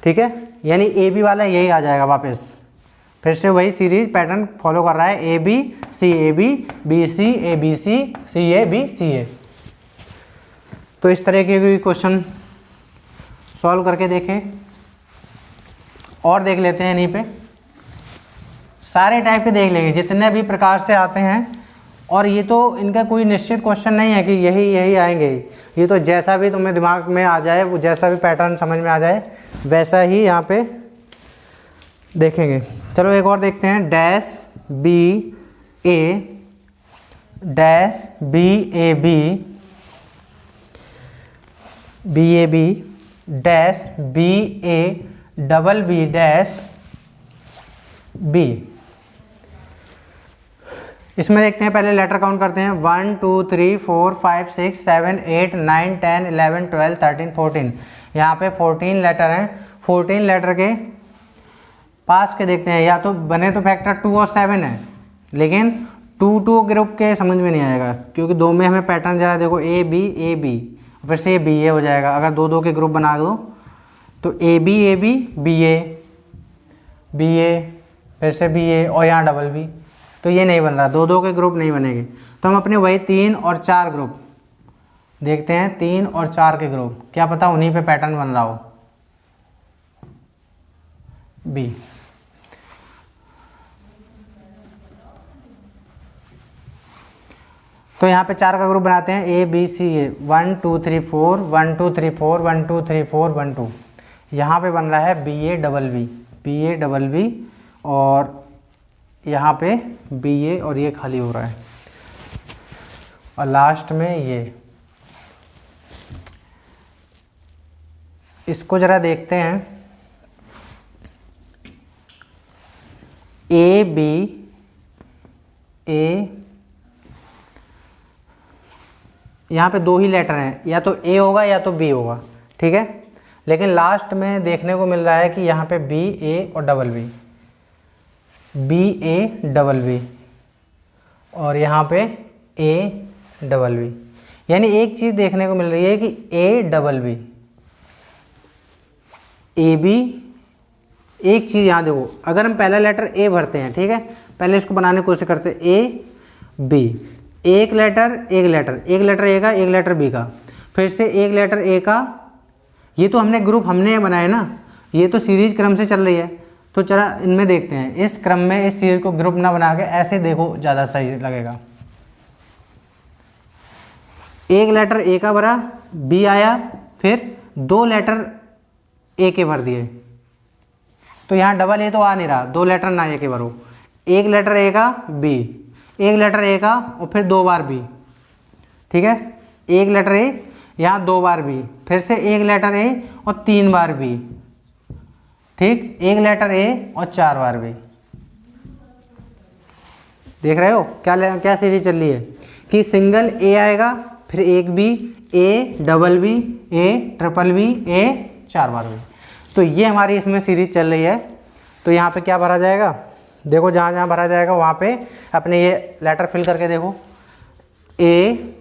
ठीक है, यानी ए बी वाला यही आ जाएगा वापस, फिर से वही सीरीज पैटर्न फॉलो कर रहा है, A B C A B, B C A B C A B C A. तो इस तरह के क्वेश्चन सॉल्व करके देखें। और देख लेते हैं, इन्हीं पे सारे टाइप के देख लेंगे जितने भी प्रकार से आते हैं। और ये तो इनका कोई निश्चित क्वेश्चन नहीं है कि यही यही आएंगे, ये तो जैसा भी तुम्हें दिमाग में आ जाए, वो जैसा भी पैटर्न समझ में आ जाए वैसा ही यहाँ पे देखेंगे। चलो एक और देखते हैं, dash B A, dash B A B, B A B, dash B A double B dash B. इसमें देखते हैं, पहले लेटर काउंट करते हैं, 1 2 3 4 5 6 7 8 9 10 11 12 13 14। यहाँ पे 14 लेटर हैं। 14 लेटर के पास के देखते हैं, या तो बने तो फैक्टर 2 और 7 है, लेकिन 2 ग्रुप के समझ में नहीं आएगा, क्योंकि दो में हमें पैटर्न जरा देखो, ए बी, फिर से ये बी ए हो जाएगा। अगर दो के ग्रुप बना दो तो ए बी बी ए, फिर से बी ए, और यहाँ डबल बी, तो ये नहीं बन रहा, दो के ग्रुप नहीं बनेंगे। तो हम अपने वही 3 और 4 ग्रुप देखते हैं, 3 और 4 के ग्रुप, क्या पता उन्हीं पे पैटर्न बन रहा हो। बी, तो यहाँ पे 4 का ग्रुप बनाते हैं, ए बी सी ए, 1 2 3 4 1 2 3 4 1 2 3 4 1 2। यहाँ पे बन रहा है बी ए डबल बी, और यहाँ पे बी ए, और ये खाली हो रहा है, और लास्ट में ये। इसको जरा देखते हैं, ए बी ए, यहाँ पे 2 ही लेटर हैं, या तो ए होगा या तो बी होगा, ठीक है। लेकिन लास्ट में देखने को मिल रहा है कि यहाँ पे बी ए और double B, B A double B, और यहाँ पे ए डबल बी। यानी एक चीज़ देखने को मिल रही है कि A double B, A B. एक चीज़ यहाँ देखो, अगर हम पहला लेटर ए भरते हैं, ठीक है, पहले इसको बनाने की कोशिश करते हैं, ए बी, एक लेटर ए का, एक लेटर बी का, फिर से एक लेटर ए का। ये तो हमने ग्रुप हमने बनाया ना, ये तो सीरीज क्रम से चल रही है। तो चला इनमें देखते हैं, इस क्रम में इस सीरीज को ग्रुप ना बना के ऐसे देखो, ज़्यादा सही लगेगा। एक लेटर ए का भरा, बी आया, फिर 2 लेटर ए के भर दिए, तो यहाँ डबल ए तो आ नहीं रहा, 2 लेटर ना ए के भरो। एक लेटर ए का बी, एक लेटर ए का, और फिर 2 बार बी, ठीक है। एक लेटर ए, यहाँ 2 बार बी, फिर से एक लेटर ए और 3 बार बी, ठीक, एक लेटर ए और 4 बार बी। देख रहे हो क्या सीरीज चल रही है कि सिंगल ए आएगा, फिर एक B, A double B, A triple B, A 4 बार बी। तो ये हमारी इसमें सीरीज चल रही है। तो यहाँ पे क्या भरा जाएगा, देखो जहाँ जहाँ भरा जाएगा वहाँ पे अपने ये लेटर फिल करके देखो, A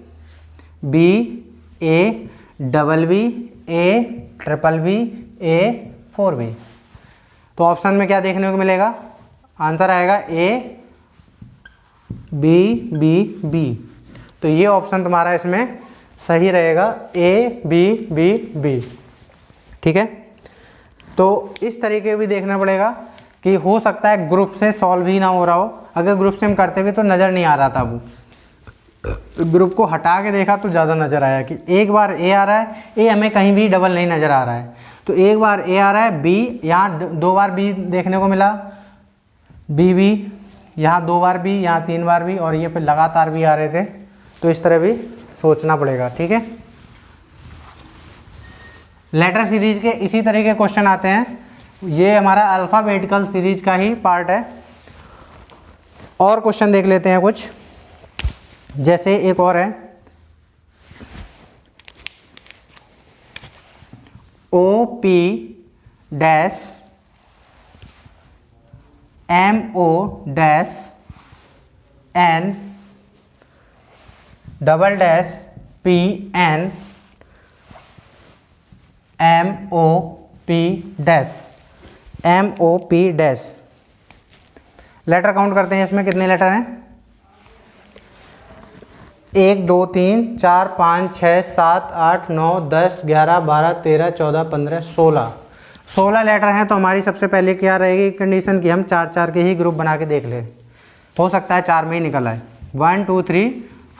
B, A double B, A triple B, A 4 B. तो ऑप्शन में क्या देखने को मिलेगा, आंसर आएगा ए बी बी बी। तो ये ऑप्शन तुम्हारा इसमें सही रहेगा, ए बी बी बी, ठीक है। तो इस तरीके भी देखना पड़ेगा कि हो सकता है ग्रुप से सॉल्व ही ना हो रहा हो। अगर ग्रुप से हम करते हुए तो नज़र नहीं आ रहा था, वो ग्रुप को हटा के देखा तो ज़्यादा नज़र आया कि एक बार ए आ रहा है, ए हमें कहीं भी डबल नहीं नज़र आ रहा है। तो एक बार ए आ रहा है, बी, यहाँ 2 बार बी देखने को मिला, बी बी, यहाँ 2 बार बी, यहाँ 3 बार बी, और ये फिर लगातार भी आ रहे थे। तो इस तरह भी सोचना पड़ेगा, ठीक है। लेटर सीरीज के इसी तरह के क्वेश्चन आते हैं। ये हमारा अल्फ़ाबेटिकल सीरीज का ही पार्ट है। और क्वेश्चन देख लेते हैं कुछ, जैसे एक और है, O P dash M O dash N double dash P N M O P dash, M O P dash. Letter count करते हैं, इसमें कितने लेटर हैं? 1 2 3 4 5 6 7 8 9 10 11 12 13 14 15 16 लेटर हैं। तो हमारी सबसे पहले क्या रहेगी कंडीशन की हम 4 के ही ग्रुप बना के देख ले, हो सकता है 4 में ही निकल आए। 1 2 3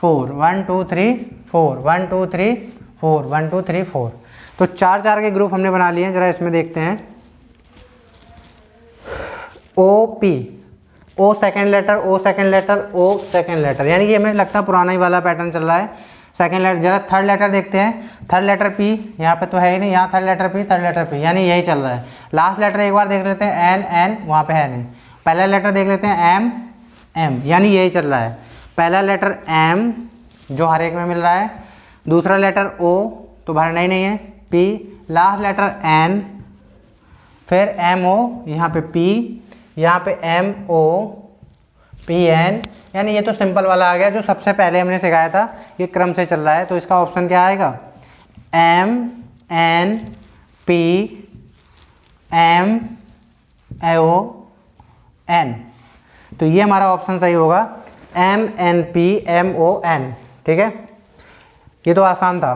4 1 2 3 4 1 2 3 4 1 2 3 4। तो 4 के ग्रुप हमने बना लिए हैं। जरा इसमें देखते हैं। ओ पी, ओ सेकेंड लेटर, ओ सेकेंड लेटर, ओ सेकेंड लेटर, यानी कि हमें लगता है पुराना ही वाला पैटर्न चल रहा है। सेकेंड लेटर, जरा थर्ड लेटर देखते हैं। थर्ड लेटर पी, यहाँ पे तो है ही नहीं, यहाँ third letter P, third letter P, यानी यही चल रहा है। लास्ट लेटर एक बार देख लेते हैं, एन एन, वहाँ पे है नहीं। पहला लेटर देख लेते हैं, एम एम, यानी यही चल रहा है। पहला लेटर एम जो हर एक में मिल रहा है, दूसरा लेटर ओ तो भरना ही नहीं है, पी, लास्ट लेटर एन, फिर एम ओ, यहाँ पे पी, यहाँ पे एम ओ पी एन, यानी ये तो सिंपल वाला आ गया जो सबसे पहले हमने सिखाया था, ये क्रम से चल रहा है। तो इसका ऑप्शन क्या आएगा? M N P M O N. तो ये हमारा ऑप्शन सही होगा, M N P M O N. ठीक है, ये तो आसान था।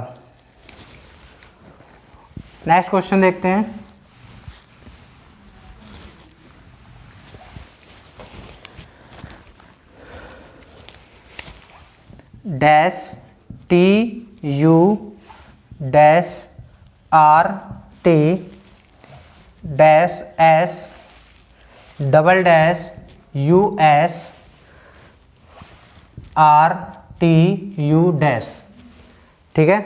नेक्स्ट क्वेश्चन देखते हैं। Dash T you dash R T dash S double dash U S R T U dash. ठीक है,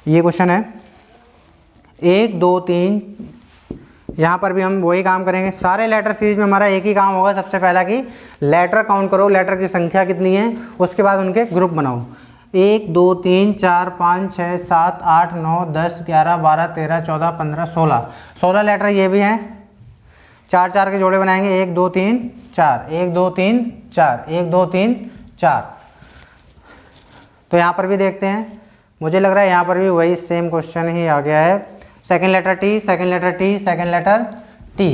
ये क्वेश्चन है। 1 2 3, यहाँ पर भी हम वही काम करेंगे। सारे लेटर सीरीज में हमारा एक ही काम होगा। सबसे पहला कि लेटर काउंट करो, लेटर की संख्या कितनी है, उसके बाद उनके ग्रुप बनाओ। 1 2 3 4 5 6 7 8 9 10 11 12 13 14 15 16 लेटर ये भी हैं। 4 के जोड़े बनाएंगे, 1 2 3 4 1 2 3 4 1 2 3 4। तो यहाँ पर भी देखते हैं, मुझे लग रहा है यहाँ पर भी वही सेम क्वेश्चन ही आ गया है। Second letter T, second letter T, second letter T,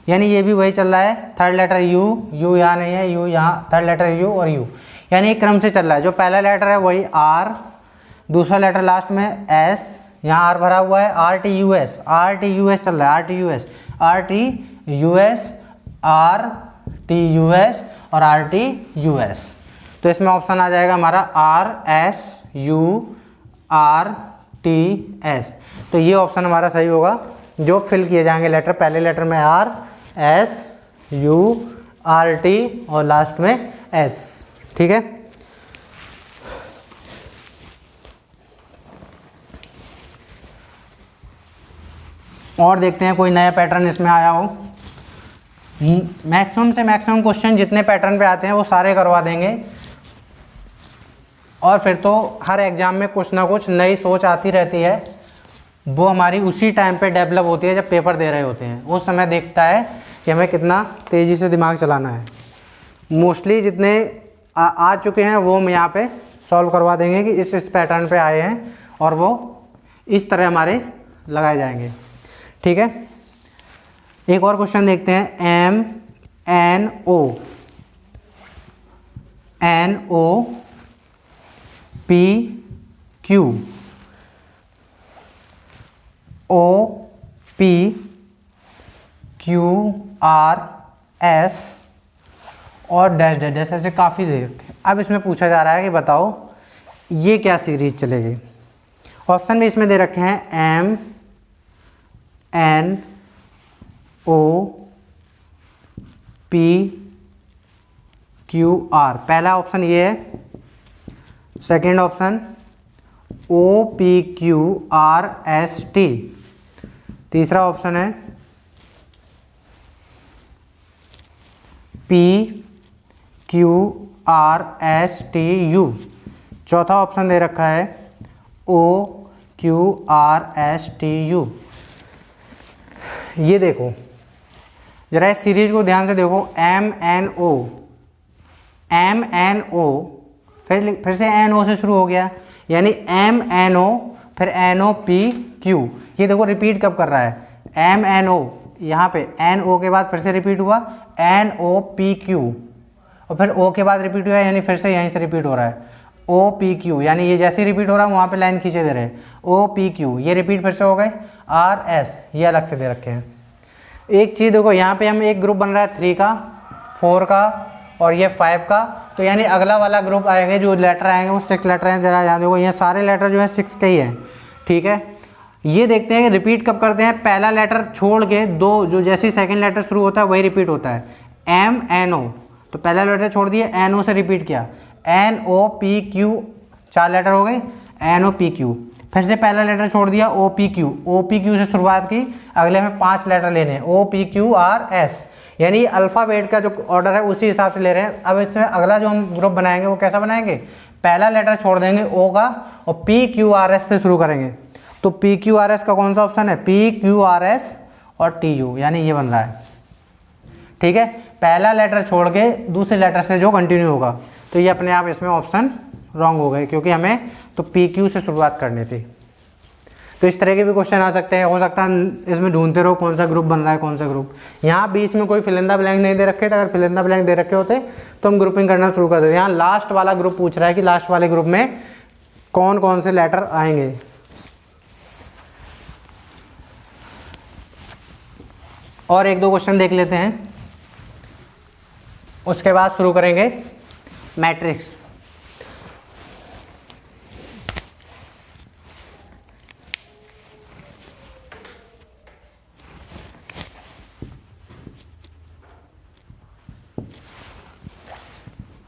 यानी ये भी वही चल रहा है। थर्ड लेटर यू, यू यहाँ नहीं है, यू यहाँ, थर्ड लेटर यू और यू, यानी एक क्रम से चल रहा है। जो पहला लेटर है वही आर, दूसरा लेटर लास्ट में एस, यहाँ आर भरा हुआ है, R T U S, R T U S चल रहा है, R T U S, R T U S, R T U S और आर टी यू एस। तो इसमें ऑप्शन आ जाएगा हमारा R S U R T S. तो ये ऑप्शन हमारा सही होगा, जो फिल किए जाएंगे लेटर। पहले लेटर में R S U R T और लास्ट में एस। ठीक है, और देखते हैं कोई नया पैटर्न इसमें आया हो। मैक्सिमम से मैक्सिमम क्वेश्चन जितने पैटर्न पे आते हैं वो सारे करवा देंगे, और फिर तो हर एग्जाम में कुछ ना कुछ नई सोच आती रहती है। वो हमारी उसी टाइम पे डेवलप होती है जब पेपर दे रहे होते हैं, उस समय देखता है कि हमें कितना तेज़ी से दिमाग चलाना है। मोस्टली जितने आ चुके हैं वो हम यहाँ पे सॉल्व करवा देंगे कि इस पैटर्न पे आए हैं, और वो इस तरह हमारे लगाए जाएंगे। ठीक है, एक और क्वेश्चन देखते हैं। M N O P Q O P Q R S और डैश डैश डैश, ऐसे काफ़ी दे रखे। अब इसमें पूछा जा रहा है कि बताओ ये क्या सीरीज चलेगी। ऑप्शन भी इसमें दे रखे हैं, M N O P Q R, पहला ऑप्शन ये है। Second option O P Q R S T, तीसरा ऑप्शन है P Q R S T U, चौथा ऑप्शन दे रखा है O Q R S T U. ये देखो जरा इस सीरीज को ध्यान से देखो, एम एन ओ फिर से NO से शुरू हो गया, यानी MNO, फिर NOPQ। ये देखो रिपीट कब कर रहा है, MNO, यहाँ पे NO के बाद फिर से रिपीट हुआ NOPQ, और फिर O के बाद रिपीट हुआ, यानी फिर से यहीं से रिपीट हो रहा है OPQ, यानी ये जैसे ही रिपीट हो रहा है वहाँ पे लाइन खींचे दे रहे हैं OPQ। ये रिपीट फिर से हो गए RS, ये अलग से दे रखे हैं। एक चीज़ देखो, यहाँ पे हम एक ग्रुप बन रहा है 3 का, 4 का और ये 5 का, तो यानी अगला वाला ग्रुप आएंगे, जो लेटर आएंगे वो 6 लेटर हैं। जरा यहाँ देखो, ये सारे लेटर जो है 6 के ही हैं, ठीक है। ये देखते हैं कि रिपीट कब करते हैं, पहला लेटर छोड़ के दो, जो जैसे सेकंड लेटर शुरू होता है वही रिपीट होता है। MNO, तो पहला लेटर छोड़ दिया, NO से रिपीट किया, NOPQ, 4 लेटर हो गए NOPQ। फिर से पहला लेटर छोड़ दिया OPQ से शुरुआत की, अगले में 5 लेटर लेने हैं OPQRS, यानी अल्फ़ाबेट का जो ऑर्डर है उसी हिसाब से ले रहे हैं। अब इसमें अगला जो हम ग्रुप बनाएंगे वो कैसा बनाएंगे, पहला लेटर छोड़ देंगे O का और PQRS से शुरू करेंगे। तो PQRS का कौन सा ऑप्शन है, PQRS और TU, यानी ये बन रहा है, ठीक है। पहला लेटर छोड़ के दूसरे लेटर से जो कंटिन्यू होगा, तो ये अपने आप इसमें ऑप्शन रॉन्ग हो गए, क्योंकि हमें तो PQ से शुरुआत करनी थी। तो इस तरह के भी क्वेश्चन आ सकते हैं, हो सकता है इसमें ढूंढते रहो कौन सा ग्रुप बन रहा है, कौन सा ग्रुप। यहाँ बीच में कोई फिल इन द ब्लैंक नहीं दे रखे थे, अगर फिल इन द ब्लैंक दे रखे होते तो हम ग्रुपिंग करना शुरू कर देते। यहाँ लास्ट वाला ग्रुप पूछ रहा है कि लास्ट वाले ग्रुप में कौन कौन से लेटर आएंगे। और एक दो क्वेश्चन देख लेते हैं, उसके बाद शुरू करेंगे मैट्रिक्स।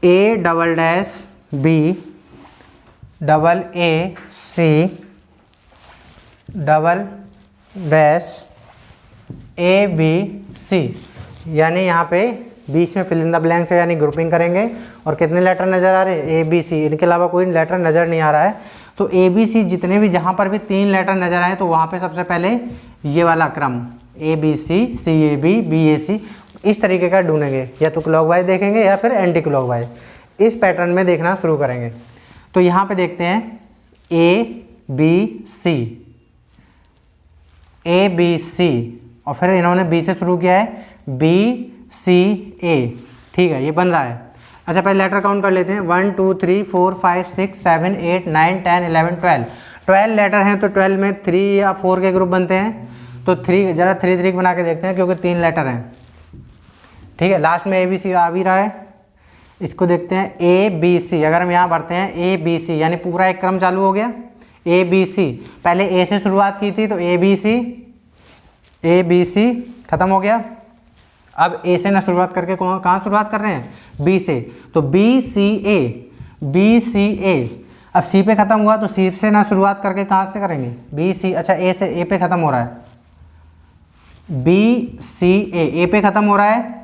A∬B AC∬ABC, यानी यहाँ पे बीच में फिल इन द ब्लैंक से यानी ग्रुपिंग करेंगे। और कितने लेटर नज़र आ रहे हैं, ABC, इनके अलावा कोई लेटर नज़र नहीं आ रहा है। तो ABC जितने भी, जहाँ पर भी 3 लेटर नज़र आए तो वहाँ पे सबसे पहले ये वाला क्रम ABC, CAB, BAC, इस तरीके का ढूंढेंगे, या तो क्लॉकवाइज देखेंगे या फिर एंटी क्लॉकवाइज, इस पैटर्न में देखना शुरू करेंगे। तो यहाँ पे देखते हैं ABC, और फिर इन्होंने B से शुरू किया है BCA, ठीक है, ये बन रहा है। अच्छा पहले लेटर काउंट कर लेते हैं, 1 2 3 4 5 6 7 8 9 10 11 12, 12 लेटर हैं, तो 12 में 3 या 4 के ग्रुप बनते हैं। तो 3 जरा 3 बना के देखते हैं, क्योंकि 3 लेटर हैं, ठीक है। लास्ट में ABC आ भी रहा है, इसको देखते हैं ABC। अगर हम यहाँ भरते हैं ABC, यानी पूरा एक क्रम चालू हो गया। ABC पहले A से शुरुआत की थी, तो ABC खत्म हो गया। अब A से ना शुरुआत करके कहाँ शुरुआत कर रहे हैं, B से, तो BCA। अब C पे खत्म हुआ, तो C से ना शुरुआत करके कहाँ से करेंगे, BC। अच्छा A से, A पे खत्म हो रहा है, BCA, A पे खत्म हो रहा है,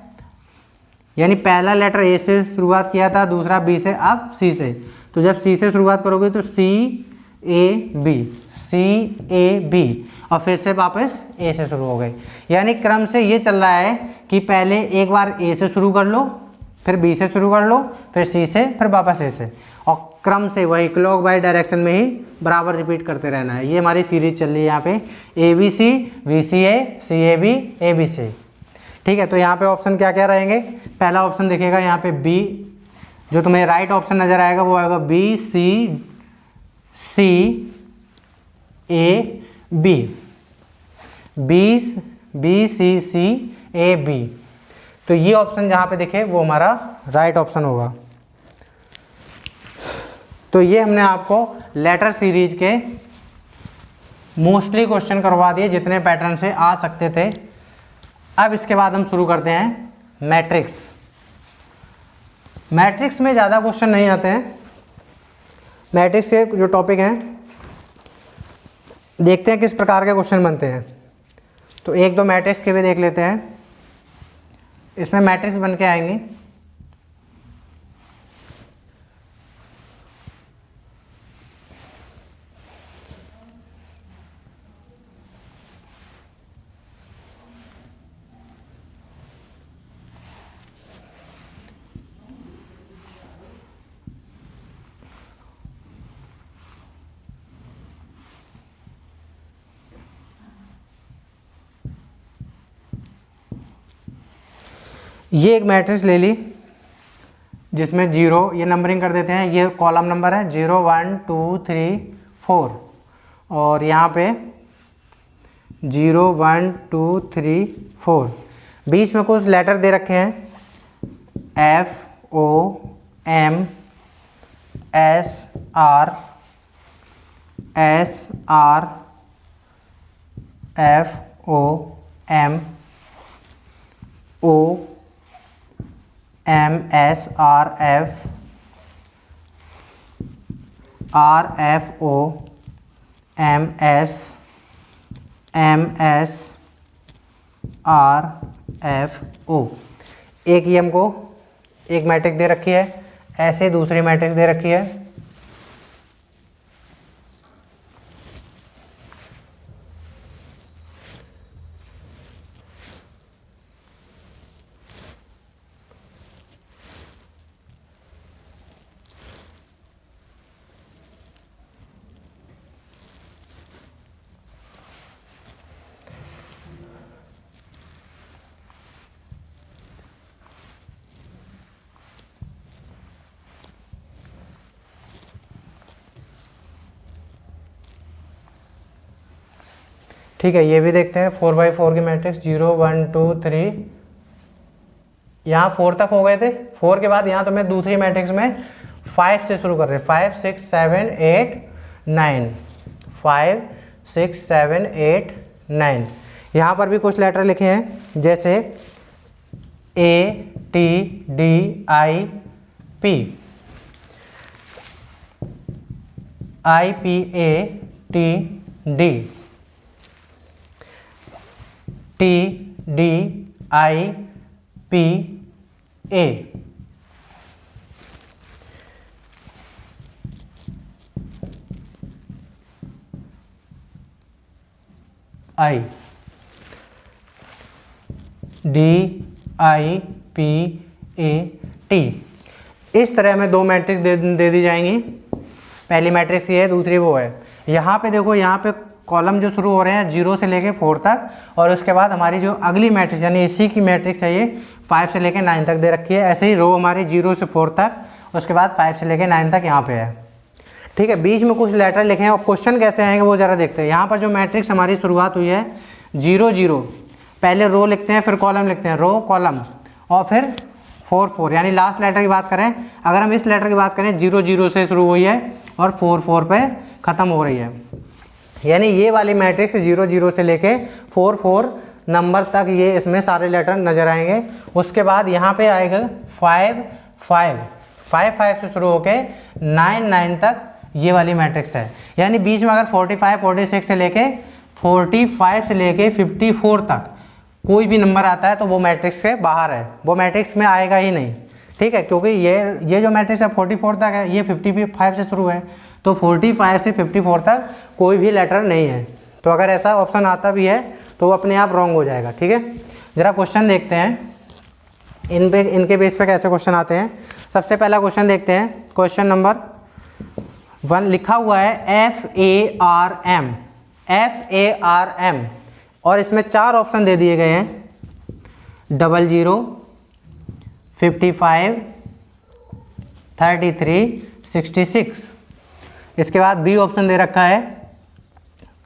यानी पहला लेटर A से शुरुआत किया था, दूसरा B से, अब C से। तो जब C से शुरुआत करोगे तो CAB, और फिर से वापस A से शुरू हो गए। यानी क्रम से ये चल रहा है कि पहले एक बार A से शुरू कर लो, फिर B से शुरू कर लो, फिर C से, फिर वापस A से, और क्रम से वही क्लॉकवाइज डायरेक्शन में ही बराबर रिपीट करते रहना है। ये हमारी सीरीज चल रही है यहाँ पे ABC, VCA, CAB, ABC, ठीक है। तो यहाँ पे ऑप्शन क्या क्या रहेंगे, पहला ऑप्शन देखिएगा यहाँ पे B, जो तुम्हें राइट ऑप्शन नजर आएगा वो आएगा BCAB। तो ये ऑप्शन जहाँ पे दिखे वो हमारा राइट ऑप्शन होगा। तो ये हमने आपको लेटर सीरीज के मोस्टली क्वेश्चन करवा दिए, जितने पैटर्न से आ सकते थे। अब इसके बाद हम शुरू करते हैं मैट्रिक्स। मैट्रिक्स में ज़्यादा क्वेश्चन नहीं आते हैं। मैट्रिक्स के जो टॉपिक हैं, देखते हैं किस प्रकार के क्वेश्चन बनते हैं। तो एक दो मैट्रिक्स के भी देख लेते हैं। इसमें मैट्रिक्स बन के आएंगी, ये एक मैट्रिक्स ले ली जिसमें 0, ये नंबरिंग कर देते हैं, ये कॉलम नंबर है 0 1 2 3 4, और यहाँ पे 0 1 2 3 4, बीच में कुछ लेटर दे रखे हैं F O M S R S R F O M O M S R F R F O M S M S R F O। एक ही हमको एक मैट्रिक्स दे रखी है, ऐसे दूसरी मैट्रिक्स दे रखी है। ठीक है, ये भी देखते हैं 4x4 की मैट्रिक्स 0 1 2 3, यहाँ 4 तक हो गए थे। 4 के बाद यहाँ तो मैं दूसरी मैट्रिक्स में 5 से शुरू कर रहे हैं, 5 6 7 8 9, 5 6 7 8 9। यहाँ पर भी कुछ लेटर लिखे हैं जैसे A T D I P, I P A T D, T D I P A, I D I P A T। इस तरह में दो मैट्रिक्स दे दी जाएंगी। पहली मैट्रिक्स ये है, दूसरी वो है। यहाँ पे देखो, यहाँ पे कॉलम जो शुरू हो रहे हैं 0 से लेके 4 तक, और उसके बाद हमारी जो अगली मैट्रिक्स यानी इसी की मैट्रिक्स है ये 5 से लेके 9 तक दे रखी है। ऐसे ही रो हमारी 0 से 4 तक, उसके बाद 5 से लेके 9 तक यहाँ पे है। ठीक है, बीच में कुछ लेटर लिखे हैं और क्वेश्चन कैसे आएंगे वो ज़रा देखते हैं। यहाँ पर जो मैट्रिक्स हमारी शुरुआत हुई है 0 0, पहले रो लिखते हैं, फिर कॉलम लिखते हैं, रो कॉलम, और फिर 4 4, यानी लास्ट लेटर की बात करें, अगर हम इस लेटर की बात करें 0 0 से शुरू हुई है और 4 4 पे ख़त्म हो रही है। यानी ये वाली मैट्रिक्स 0 0 से लेके 4 4 नंबर तक ये इसमें सारे लेटर नज़र आएंगे। उसके बाद यहाँ पे आएगा 5 5 5 5 से शुरू होके 9 9 तक ये वाली मैट्रिक्स है। यानी बीच में अगर 45 46 से लेके 45 से लेके 54 तक कोई भी नंबर आता है तो वो मैट्रिक्स के बाहर है, वो मैट्रिक्स में आएगा ही नहीं। ठीक है, क्योंकि ये जो मैट्रिक्स है 44 तक है, ये 55 से शुरू है, तो 45 से 54 तक कोई भी लेटर नहीं है। तो अगर ऐसा ऑप्शन आता भी है तो वो अपने आप रॉन्ग हो जाएगा। ठीक है, ज़रा क्वेश्चन देखते हैं इनके बेस पे कैसे क्वेश्चन आते हैं। सबसे पहला क्वेश्चन देखते हैं, क्वेश्चन नंबर 1 लिखा हुआ है FARM, FARM, और इसमें 4 ऑप्शन दे दिए गए हैं 00 55 33 66। इसके बाद बी ऑप्शन दे रखा है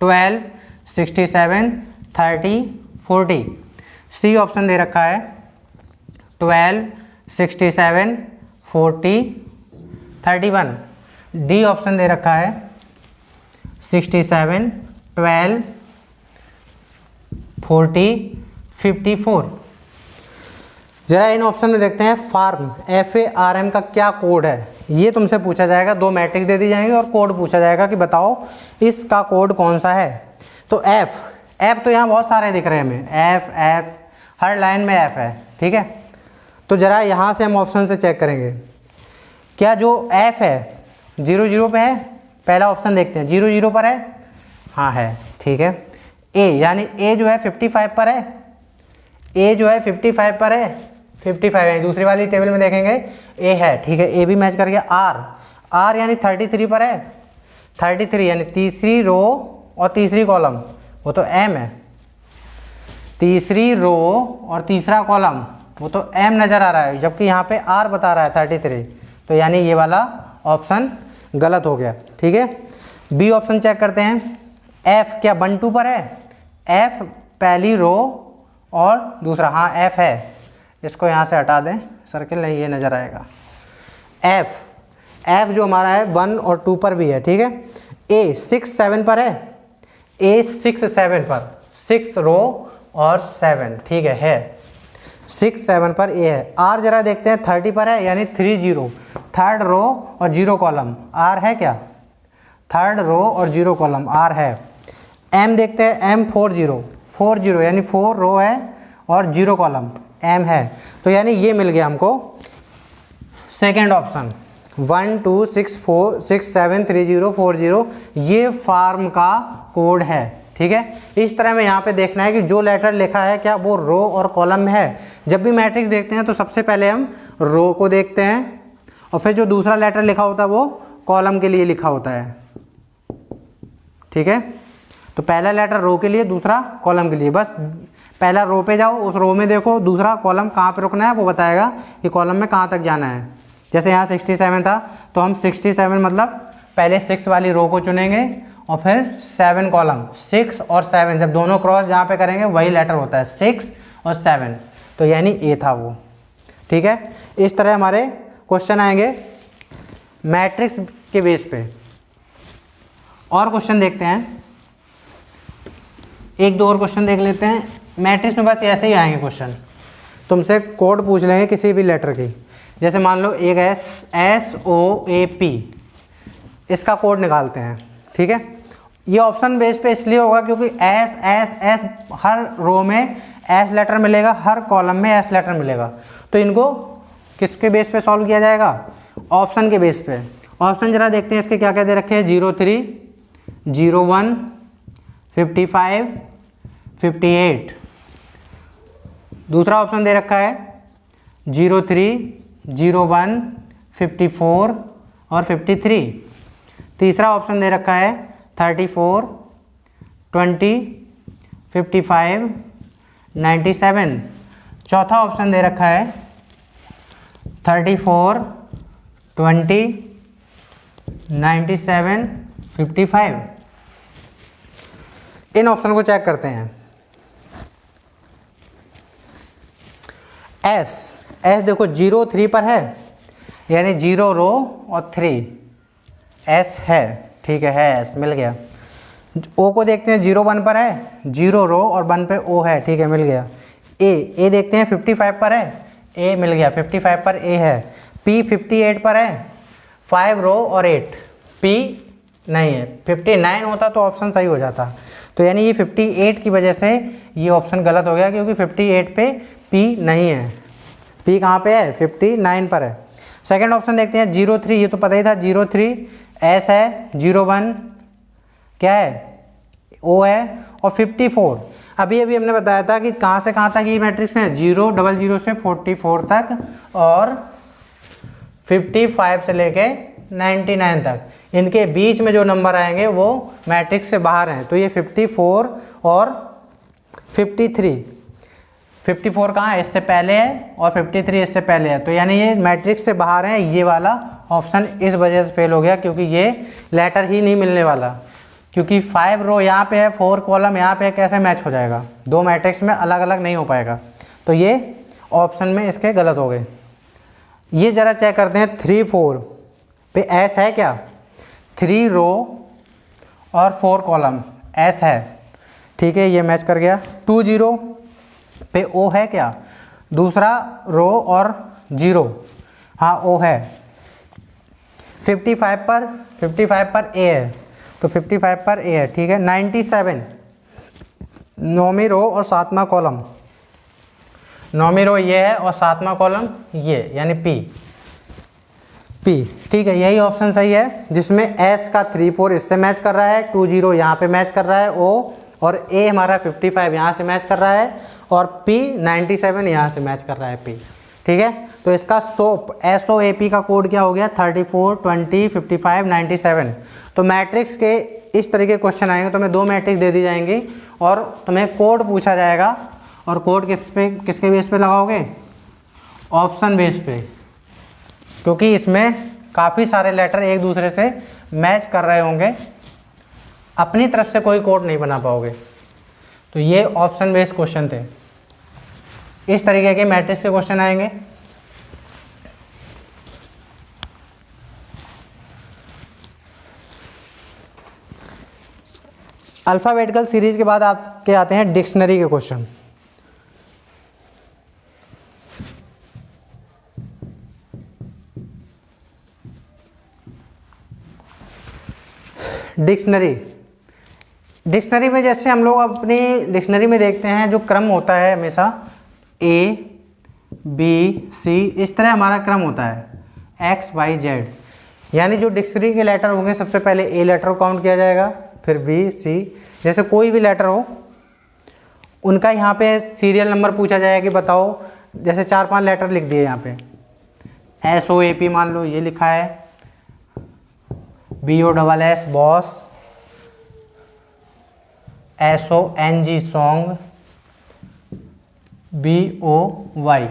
12 67 30 40। सी ऑप्शन दे रखा है 12 67 40 31। डी ऑप्शन दे रखा है 67 12 40 54। जरा इन ऑप्शन में देखते हैं फार्म FARM का क्या कोड है। ये तुमसे पूछा जाएगा, 2 मैट्रिक्स दे दी जाएंगे और कोड पूछा जाएगा कि बताओ इसका कोड कौन सा है। तो F तो यहाँ बहुत सारे दिख रहे हैं हमें, F हर लाइन में F है। ठीक है, तो ज़रा यहाँ से हम ऑप्शन से चेक करेंगे, क्या जो F है 0 0 पे है। पहला ऑप्शन देखते हैं, 0 0 पर है, हाँ है। ठीक है, A यानी A जो है 55 पर है, A जो है 55 पर है, 55 यानी दूसरी वाली टेबल में देखेंगे A है। ठीक है, A भी मैच कर गया। R यानी 33 पर है, 33 यानी तीसरी रो और तीसरी कॉलम, वो तो M है। तीसरी रो और तीसरा कॉलम वो तो m नज़र आ रहा है, जबकि यहाँ पे r बता रहा है 33, तो यानी ये वाला ऑप्शन गलत हो गया। ठीक है, बी ऑप्शन चेक करते हैं। f क्या 1 2 पर है? f पहली रो और दूसरा, हाँ f है, इसको यहाँ से हटा दें, सर्किल नहीं ये नज़र आएगा। f जो हमारा है 1 और 2 पर भी है। ठीक है, a 6 7 पर है, a 6 7 पर, 6 रो और 7, ठीक है 6 7 पर ए है। आर जरा देखते हैं, 30 पर है यानी 3 0, थर्ड रो और 0 कॉलम, आर है क्या? थर्ड रो और 0 कॉलम आर है। एम देखते हैं, एम 4 0 यानी 4 रो है और 0 कॉलम एम है, तो यानी ये मिल गया हमको सेकेंड ऑप्शन 1 2 6 4 6 7 3 0 4 0, ये फार्म का कोड है। ठीक है, इस तरह में यहाँ पे देखना है कि जो लेटर लिखा है क्या वो रो और कॉलम में है। जब भी मैट्रिक्स देखते हैं तो सबसे पहले हम रो को देखते हैं और फिर जो दूसरा लेटर लिखा होता है वो कॉलम के लिए लिखा होता है। ठीक है, तो पहला लेटर रो के लिए, दूसरा कॉलम के लिए। बस पहला रो पे जाओ, उस रो में देखो, दूसरा कॉलम कहाँ पे रुकना है वो बताएगा कि कॉलम में कहाँ तक जाना है। जैसे यहाँ 67 था तो हम 67 मतलब पहले 6 वाली रो को चुनेंगे और फिर 7 कॉलम, 6 और 7 जब दोनों क्रॉस जहाँ पे करेंगे वही लेटर होता है 6 और 7, तो यानी ए था वो। ठीक है, इस तरह हमारे क्वेश्चन आएंगे मैट्रिक्स के बेस पे। और क्वेश्चन देखते हैं, एक दो और क्वेश्चन देख लेते हैं। मैट्रिक्स में बस ऐसे ही आएंगे क्वेश्चन, तुमसे कोड पूछ लेंगे किसी भी लेटर की। जैसे मान लो एक है SOAP, इसका कोड निकालते हैं। ठीक है, ये ऑप्शन बेस पे इसलिए होगा क्योंकि S हर रो में S लेटर मिलेगा, हर कॉलम में S लेटर मिलेगा, तो इनको किसके बेस पे सॉल्व किया जाएगा? ऑप्शन के बेस पे। ऑप्शन जरा देखते हैं इसके क्या क्या दे रखे हैं। 03 01 55 58। दूसरा ऑप्शन दे रखा है 03 01 54 और 53। तीसरा ऑप्शन दे रखा है 34 20 55 97। चौथा ऑप्शन दे रखा है 34 20 97 55। इन ऑप्शन को चेक करते हैं। एस देखो 0 3 पर है यानी 0 रो और 3 एस है। ठीक है एस मिल गया। ओ को देखते हैं 0 1 पर है, 0 रो और 1 पे ओ है। ठीक है मिल गया। ए देखते हैं 55 पर है, ए मिल गया 55 पर ए है। पी 58 पर है, 5 रो और 8, पी नहीं है। 59 होता तो ऑप्शन सही हो जाता, तो यानी ये 58 की वजह से ये ऑप्शन गलत हो गया क्योंकि 58 पे पी नहीं है। पी कहाँ पे है? 59 पर है। सेकंड ऑप्शन देखते हैं 03, ये तो पता ही था 03 एस है, 01 क्या है? ओ है और 54 अभी हमने बताया था कि कहाँ से कहाँ तक ये मैट्रिक्स हैं, 0 00 से 44 तक और 55 से लेके 99 तक। इनके बीच में जो नंबर आएंगे वो मैट्रिक्स से बाहर हैं, तो ये 54 और 53। 54 कहाँ है? इससे पहले है और 53 इससे पहले है, तो यानी ये मैट्रिक्स से बाहर है। ये वाला ऑप्शन इस वजह से फेल हो गया क्योंकि ये लेटर ही नहीं मिलने वाला, क्योंकि 5 रो यहाँ पे है, 4 कॉलम यहाँ पे है, कैसे मैच हो जाएगा? दो मैट्रिक्स में अलग अलग नहीं हो पाएगा, तो ये ऑप्शन में इसके गलत हो गए। ये ज़रा चेक करते हैं 3 4 पे एस है क्या? 3 रो और 4 कॉलम एस है। ठीक है ये मैच कर गया। 2 0 पे ओ है क्या? दूसरा रो और 0, हाँ ओ है। 55 पर ए है, तो 55 पर ए है। ठीक है 97 9वीं रो और 7वां कॉलम, 9वीं रो ये है और 7वां कॉलम ये यानी पी। ठीक है यही ऑप्शन सही है जिसमें एस का 3 4 इससे मैच कर रहा है, 2 0 यहाँ पे मैच कर रहा है ओ, और ए हमारा 55 यहाँ से मैच कर रहा है और पी 97 यहाँ से मैच कर रहा है पी। ठीक है तो इसका SOAP का कोड क्या हो गया? 34 20 55 97। तो मैट्रिक्स के इस तरीके क्वेश्चन आएंगे, तो तुम्हें 2 मैट्रिक्स दे दी जाएंगी और तुम्हें कोड पूछा जाएगा, और कोड किसके बेस पे लगाओगे? ऑप्शन बेस पे, क्योंकि इसमें काफ़ी सारे लेटर एक दूसरे से मैच कर रहे होंगे, अपनी तरफ से कोई कोड नहीं बना पाओगे। तो ये ऑप्शन बेस्ड क्वेश्चन थे। इस तरीके के मैट्रिक्स के क्वेश्चन आएंगे। अल्फ़ाबेटिकल सीरीज के बाद आपके आते हैं डिक्शनरी के क्वेश्चन। डिक्शनरी में जैसे हम लोग अपनी डिक्शनरी में देखते हैं जो क्रम होता है हमेशा A B C, इस तरह हमारा क्रम होता है X Y Z। यानी जो डिक्शनरी के लेटर होंगे सबसे पहले A लेटर को काउंट किया जाएगा, फिर B C, जैसे कोई भी लेटर हो उनका यहाँ पे सीरियल नंबर पूछा जाएगा कि बताओ, जैसे 4-5 लेटर लिख दिए यहाँ पे SOAP मान लो ये लिखा है, BOSS boss, SONG song, BOY,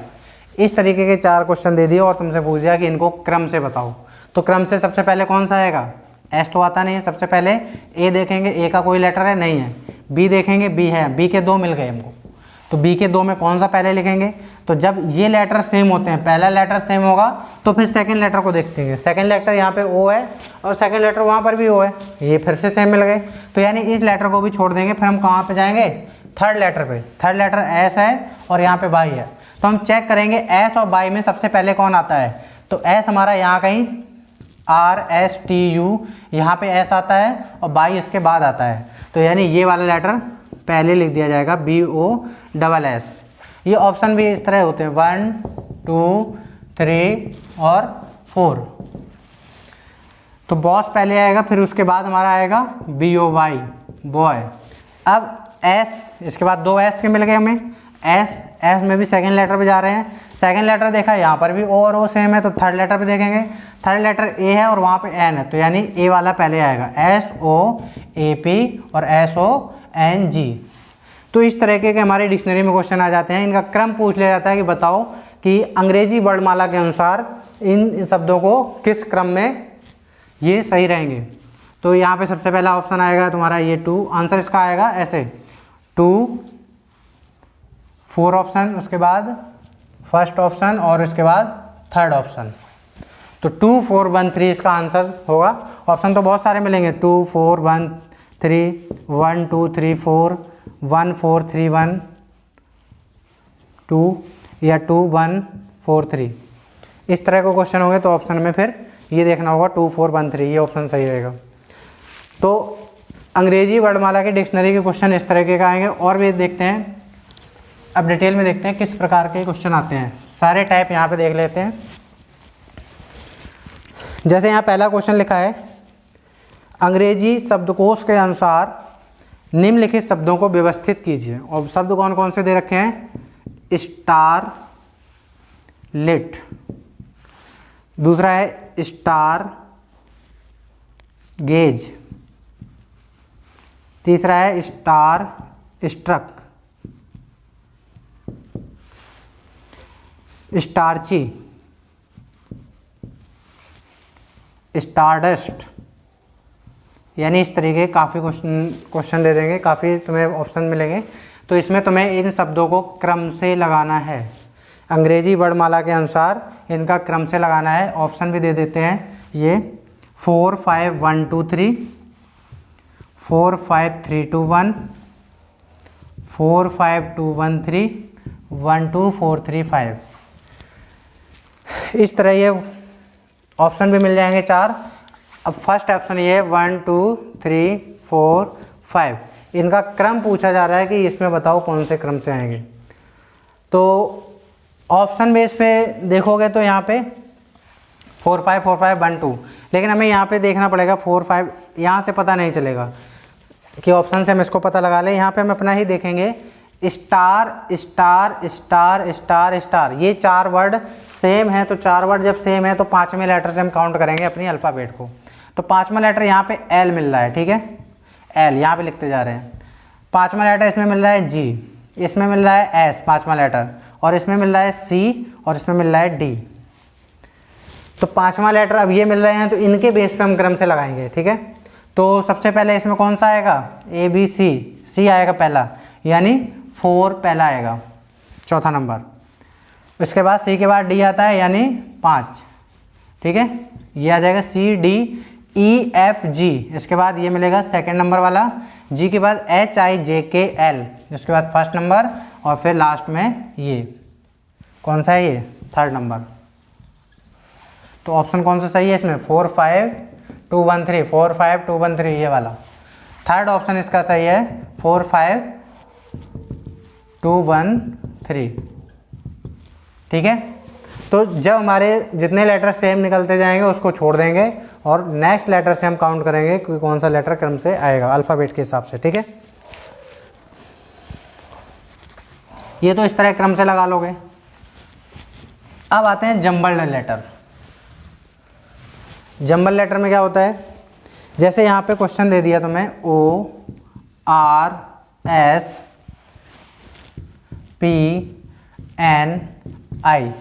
इस तरीके के 4 क्वेश्चन दे दिए और तुमसे पूछ दिया कि इनको क्रम से बताओ। तो क्रम से सबसे पहले कौन सा आएगा? S तो आता नहीं है, सबसे पहले A देखेंगे, A का कोई लेटर है नहीं है, B देखेंगे, B है, B के 2 मिल गए हमको, तो B के 2 में कौन सा पहले लिखेंगे? तो जब ये लेटर सेम होते हैं, पहला लेटर सेम होगा तो फिर सेकंड लेटर को देखते हैं, सेकंड लेटर यहाँ पे O है और सेकंड लेटर वहाँ पर भी O है, ये फिर से सेम मिल गए, तो यानी इस लेटर को भी छोड़ देंगे। फिर हम कहाँ पे जाएंगे? थर्ड लेटर पे। थर्ड लेटर S है और यहाँ पे Y है, तो हम चेक करेंगे S और Y में सबसे पहले कौन आता है। तो S हमारा यहाँ कहीं RSTU, यहाँ पे S आता है और Y इसके बाद आता है, तो यानी ये वाला लेटर पहले लिख दिया जाएगा BOSS। ये ऑप्शन भी इस तरह होते हैं 1 2 3 और 4। तो बॉस पहले आएगा, फिर उसके बाद हमारा आएगा BOY बॉय। अब S, इसके बाद 2 S के मिल गए हमें, S में भी सेकंड लेटर पे जा रहे हैं। सेकंड लेटर देखा यहाँ पर भी O और O सेम है, तो थर्ड लेटर पे देखेंगे, थर्ड लेटर A है और वहाँ पे N है, तो यानी A वाला पहले आएगा, SOAP और SONG। तो इस तरीके के हमारे डिक्शनरी में क्वेश्चन आ जाते हैं। इनका क्रम पूछ लिया जाता है कि बताओ कि अंग्रेजी वर्णमाला के अनुसार इन शब्दों को किस क्रम में ये सही रहेंगे। तो यहाँ पे सबसे पहला ऑप्शन आएगा तुम्हारा ये 2, आंसर इसका आएगा ऐसे 2 4 ऑप्शन, उसके बाद फर्स्ट ऑप्शन और उसके बाद थर्ड ऑप्शन। तो 2 4 1 3 इसका आंसर होगा। ऑप्शन तो बहुत सारे मिलेंगे, 2 4 1 3 1 2 3 4 1 4 3 1 2 या 2 1 4 3, इस तरह के क्वेश्चन होंगे। तो ऑप्शन में फिर ये देखना होगा 2 4 1 3, ये ऑप्शन सही रहेगा। तो अंग्रेजी वर्णमाला के डिक्शनरी के क्वेश्चन इस तरीके का आएंगे। और भी देखते हैं, अब डिटेल में देखते हैं किस प्रकार के क्वेश्चन आते हैं। सारे टाइप यहाँ पे देख लेते हैं। जैसे यहाँ पहला क्वेश्चन लिखा है, अंग्रेजी शब्दकोश के अनुसार निम्नलिखित शब्दों को व्यवस्थित कीजिए। और शब्द कौन कौन से दे रखे हैं? स्टार लिट, दूसरा है स्टार गेज, तीसरा है स्टार स्ट्रक, स्टारची, स्टारडस्ट। यानी इस तरीके काफ़ी क्वेश्चन दे देंगे, काफ़ी तुम्हें ऑप्शन मिलेंगे। तो इसमें तुम्हें इन शब्दों को क्रम से लगाना है, अंग्रेजी वर्णमाला के अनुसार इनका क्रम से लगाना है। ऑप्शन भी दे देते हैं ये 4 5 1 2 3, 4 5 3 2 1, 4 5 2 1 3, 1 2 4 3 5, इस तरह ये ऑप्शन भी मिल जाएंगे 4। अब फर्स्ट ऑप्शन ये 1 2 3 4 5, इनका क्रम पूछा जा रहा है कि इसमें बताओ कौन से क्रम से आएंगे। तो ऑप्शन बेस पे देखोगे तो यहाँ पे 4 5 4 5 1 2, लेकिन हमें यहाँ पे देखना पड़ेगा 4 5, यहाँ से पता नहीं चलेगा कि ऑप्शन से हम इसको पता लगा लें। यहाँ पे हम अपना ही देखेंगे, star star star star star, ये 4 वर्ड सेम है। तो 4 वर्ड जब सेम है तो 5वें लेटर से हम काउंट करेंगे अपनी अल्फ़ाबेट को। तो 5वां लेटर यहाँ पे एल मिल रहा है, ठीक है, एल यहाँ पे लिखते जा रहे हैं। 5वां लेटर इसमें मिल रहा है जी, इसमें मिल रहा है एस 5वां लेटर, और इसमें मिल रहा है सी और इसमें मिल रहा है डी। तो पांचवा लेटर अब ये मिल रहे हैं, तो इनके बेस पे हम क्रम से लगाएंगे, ठीक है। तो सबसे पहले इसमें कौन सा आएगा, ए बी सी, सी आएगा पहला, यानी 4 पहला आएगा, चौथा नंबर। इसके बाद सी के बाद डी आता है, यानी 5, ठीक है। ये आ जाएगा C D E F G. इसके बाद ये मिलेगा सेकंड नंबर वाला, जी के बाद एच आई जे के एल, इसके बाद फर्स्ट नंबर, और फिर लास्ट में ये कौन सा है, ये थर्ड नंबर। तो ऑप्शन कौन सा सही है इसमें, 4 5 2 1 3, 4 5 2 1 3, ये वाला थर्ड ऑप्शन इसका सही है, 4 5 2 1 3, ठीक है। तो जब हमारे जितने लेटर सेम निकलते जाएंगे उसको छोड़ देंगे और नेक्स्ट लेटर से हम काउंट करेंगे कि कौन सा लेटर क्रम से आएगा अल्फ़ाबेट के हिसाब से, ठीक है। ये तो इस तरह क्रम से लगा लोगे। अब आते हैं जंबल्ड लेटर। जंबल लेटर में क्या होता है, जैसे यहाँ पे क्वेश्चन दे दिया तुम्हें, O R S P N I,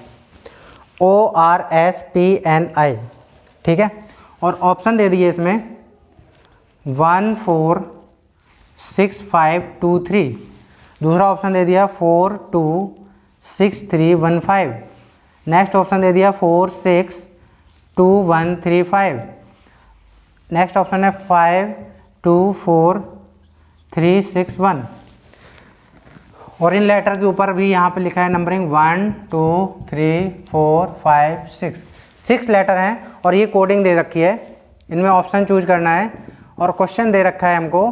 O R S P N I, ठीक है। और ऑप्शन दे दिए इसमें 1 4 6 5 2 3, दूसरा ऑप्शन दे दिया 4 2 6 3 1 5, नेक्स्ट ऑप्शन दे दिया 4 6 2 1 3 5, नेक्स्ट ऑप्शन है 5 2 4 3 6 1। और इन लेटर के ऊपर भी यहाँ पे लिखा है नंबरिंग 1 2 3 4 5 6, 6 लेटर हैं और ये कोडिंग दे रखी है। इनमें ऑप्शन चूज करना है और क्वेश्चन दे रखा है हमको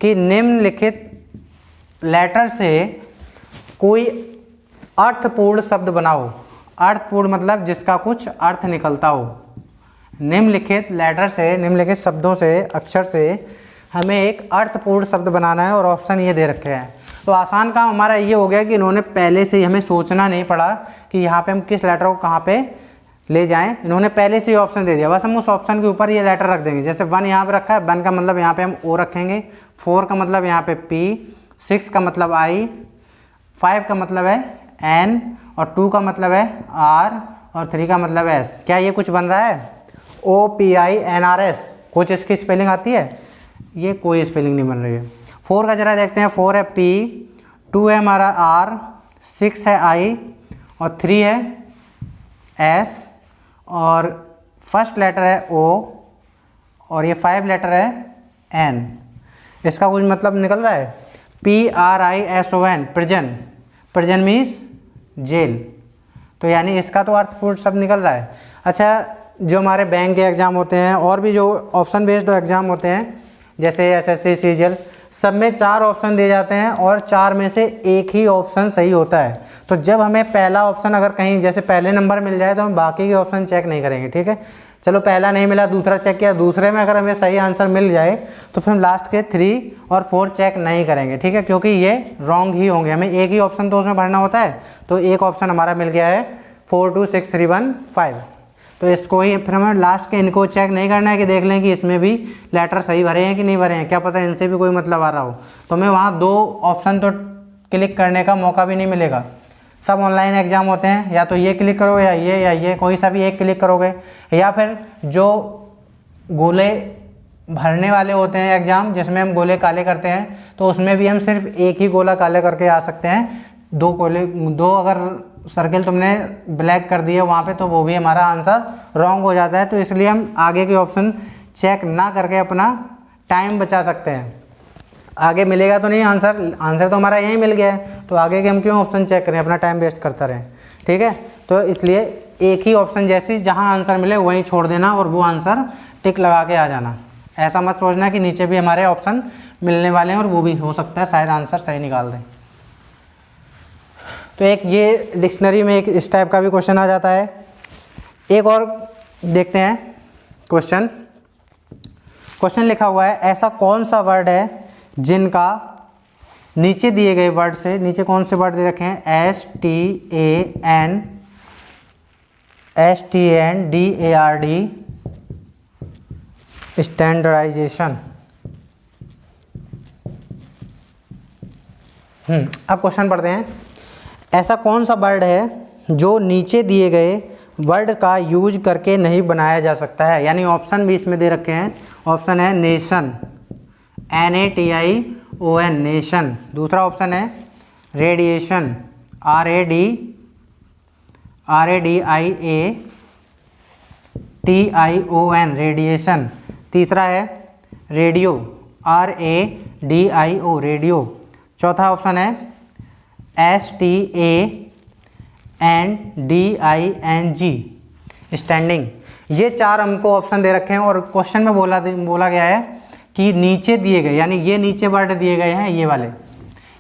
कि निम्नलिखित लेटर से कोई अर्थपूर्ण शब्द बनाओ। अर्थपूर्ण मतलब जिसका कुछ अर्थ निकलता हो। निम्नलिखित लेटर से, निम्नलिखित शब्दों से, अक्षर से हमें एक अर्थपूर्ण शब्द बनाना है और ऑप्शन ये दे रखे हैं। तो आसान काम हमारा ये हो गया कि इन्होंने पहले से ही हमें सोचना नहीं पड़ा कि यहाँ पे हम किस लेटर को कहाँ पे ले जाएं। इन्होंने पहले से ही ऑप्शन दे दिया, बस हम उस ऑप्शन के ऊपर ये लेटर रख देंगे। जैसे 1 यहाँ पे रखा है, 1 का मतलब यहाँ पे हम ओ रखेंगे, 4 का मतलब यहाँ पे पी, 6 का मतलब आई, 5 का मतलब है एन, और 2 का मतलब है आर, और 3 का मतलब है एस। क्या ये कुछ बन रहा है, O P I N R S, कुछ इसकी स्पेलिंग आती है? ये कोई स्पेलिंग नहीं बन रही है। 4 का जरा देखते हैं, 4 है पी, 2 है हमारा आर, 6 है आई, और 3 है एस, और फर्स्ट लेटर है ओ, और ये 5 लेटर है एन। इसका कुछ मतलब निकल रहा है, P R I S O N, prison. Prison means jail. तो यानी इसका तो अर्थपूर्ण शब्द निकल रहा है। अच्छा, जो हमारे बैंक के एग्ज़ाम होते हैं और भी जो ऑप्शन बेस्ड एग्ज़ाम होते हैं जैसे एसएससी सीजीएल, सब में 4 ऑप्शन दिए जाते हैं और 4 में से एक ही ऑप्शन सही होता है। तो जब हमें पहला ऑप्शन अगर कहीं जैसे पहले नंबर मिल जाए तो हम बाकी के ऑप्शन चेक नहीं करेंगे, ठीक है। चलो पहला नहीं मिला, दूसरा चेक किया, दूसरे में अगर हमें सही आंसर मिल जाए तो फिर हम लास्ट के 3 और 4 चेक नहीं करेंगे, ठीक है, क्योंकि ये रॉन्ग ही होंगे। हमें एक ही ऑप्शन तो उसमें भरना होता है। तो एक ऑप्शन हमारा मिल गया है 4 2 6 3 1 5। तो इसको ही फिर हमें लास्ट के इनको चेक नहीं करना है कि देख लें कि इसमें भी लेटर सही भरे हैं कि नहीं भरे हैं, क्या पता इनसे भी कोई मतलब आ रहा हो। तो हमें वहाँ 2 ऑप्शन तो क्लिक करने का मौका भी नहीं मिलेगा। सब ऑनलाइन एग्जाम होते हैं, या तो ये क्लिक करो या ये कोई सा भी एक क्लिक करोगे, या फिर जो गोले भरने वाले होते हैं एग्ज़ाम जिसमें हम गोले काले करते हैं, तो उसमें भी हम सिर्फ एक ही गोला काले करके आ सकते हैं। 2 गोले, 2 अगर सर्किल तुमने ब्लैक कर दिए वहाँ पे तो वो भी हमारा आंसर रॉन्ग हो जाता है। तो इसलिए हम आगे के ऑप्शन चेक ना करके अपना टाइम बचा सकते हैं। आगे मिलेगा तो नहीं आंसर, आंसर तो हमारा यहीं मिल गया है, तो आगे के हम क्यों ऑप्शन चेक करें, अपना टाइम वेस्ट करता रहें, ठीक है। तो इसलिए एक ही ऑप्शन जैसी जहाँ आंसर मिले वहीं छोड़ देना और वो आंसर टिक लगा के आ जाना। ऐसा मत सोचना कि नीचे भी हमारे ऑप्शन मिलने वाले हैं और वो भी हो सकता है शायद आंसर सही निकाल दें। तो एक ये डिक्शनरी में एक इस टाइप का भी क्वेश्चन आ जाता है। एक और देखते हैं क्वेश्चन। क्वेश्चन लिखा हुआ है, ऐसा कौन सा वर्ड है जिनका नीचे दिए गए वर्ड से, नीचे कौन से वर्ड दे रखे हैं, STANDARD, स्टैंडर्डाइजेशन। अब क्वेश्चन पढ़ते हैं। ऐसा कौन सा वर्ड है जो नीचे दिए गए वर्ड का यूज करके नहीं बनाया जा सकता है? यानी ऑप्शन भी इसमें दे रखे हैं। ऑप्शन है नेशन, NATION, नेशन। दूसरा ऑप्शन है रेडिएशन, RADIATION, रेडिएशन। तीसरा है रेडियो, RADIO, रेडियो। चौथा ऑप्शन है STANDING, स्टैंडिंग। ये चार हमको ऑप्शन दे रखे हैं और क्वेश्चन में बोला गया है कि नीचे दिए गए, यानी ये नीचे वर्ड दिए गए हैं, ये वाले,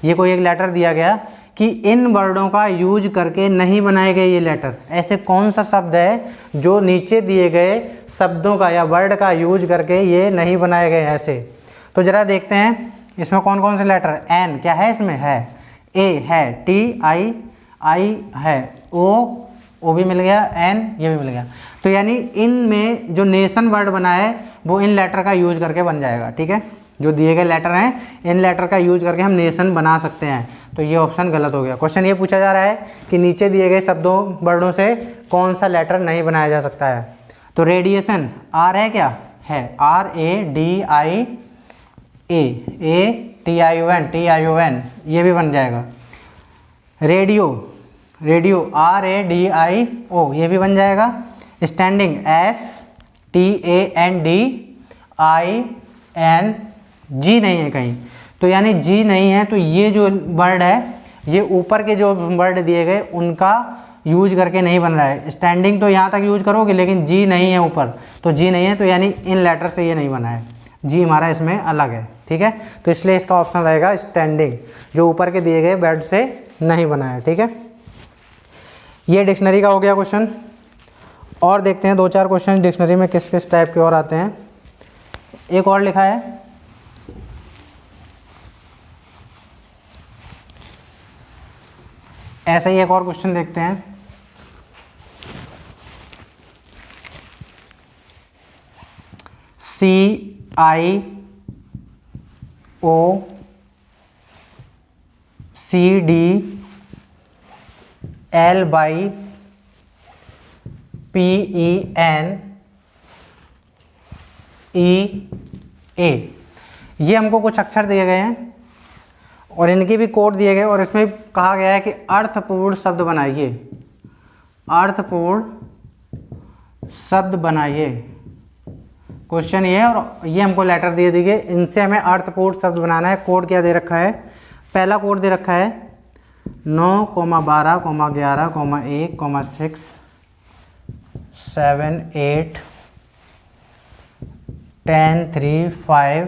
ये कोई एक लेटर दिया गया कि इन वर्डों का यूज करके नहीं बनाए गए ये लेटर। ऐसे कौन सा शब्द है जो नीचे दिए गए शब्दों का या वर्ड का यूज करके ये नहीं बनाए गए ऐसे? तो ज़रा देखते हैं इसमें कौन कौन से लेटर। एन क्या है इसमें? है। ए है, TI है, ओ भी मिल गया, एन ये भी मिल गया। तो यानी इनमें जो नेशन वर्ड बना है वो इन लेटर का यूज करके बन जाएगा। ठीक है, जो दिए गए लेटर हैं इन लेटर का यूज करके हम नेशन बना सकते हैं। तो ये ऑप्शन गलत हो गया। क्वेश्चन ये पूछा जा रहा है कि नीचे दिए गए शब्दों वर्डों से कौन सा लेटर नहीं बनाया जा सकता है? तो रेडिएशन, आर है क्या? है, RADIATION, ये भी बन जाएगा। रेडियो, RADIO, ये भी बन जाएगा। स्टैंडिंग, STANDING, नहीं है कहीं, तो यानी जी नहीं है। तो ये जो वर्ड है ये ऊपर के जो वर्ड दिए गए उनका यूज करके नहीं बन रहा है। स्टैंडिंग तो यहाँ तक यूज करोगे लेकिन जी नहीं है ऊपर, तो जी नहीं है, तो यानी इन लेटर से ये नहीं बना है। जी हमारा इसमें अलग है। ठीक है, तो इसलिए इसका ऑप्शन रहेगा स्टैंडिंग, जो ऊपर के दिए गए वर्ड से नहीं बना है। ठीक है, ये डिक्शनरी का हो गया क्वेश्चन। और देखते हैं 2-4 क्वेश्चन डिक्शनरी में किस किस टाइप के और आते हैं। एक और लिखा है, ऐसे ही एक और क्वेश्चन देखते हैं। CIOCDLYPENEA, ये हमको कुछ अक्षर दिए गए हैं और इनके भी कोड दिए गए और इसमें कहा गया है कि अर्थपूर्ण शब्द बनाइए, अर्थपूर्ण शब्द बनाइए। क्वेश्चन ये है और ये हमको लेटर दिए दिए, इनसे हमें अर्थपूर्ण शब्द बनाना है। कोड क्या दे रखा है? पहला कोड दे रखा है 9, 12, 11, 1, 6, 7, 8, 10, 3, 5,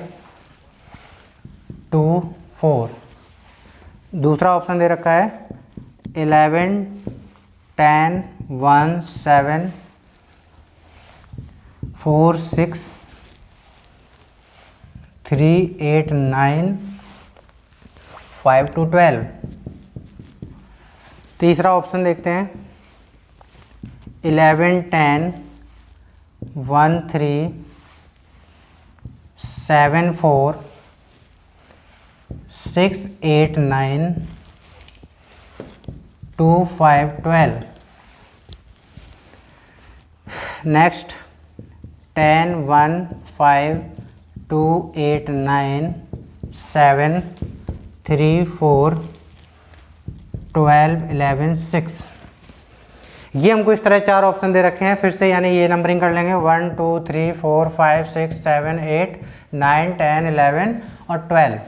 2, 4। दूसरा ऑप्शन दे रखा है 11, 10, 1, 7, 4, 6, 3, 8, 9, 5 to 12। तीसरा ऑप्शन देखते हैं 11, 10, 1, 3, 7, 4, 6, 8, 9, 2, 5, 12। नेक्स्ट 10, 1, 5, 2, 8, 9, 7, 3, 4, 12, 11, 6। ये हमको इस तरह 4 ऑप्शन दे रखे हैं। फिर से यानी ये नंबरिंग कर लेंगे 1, 2, 3, 4, 5, 6, 7, 8, 9, 10, 11 और 12।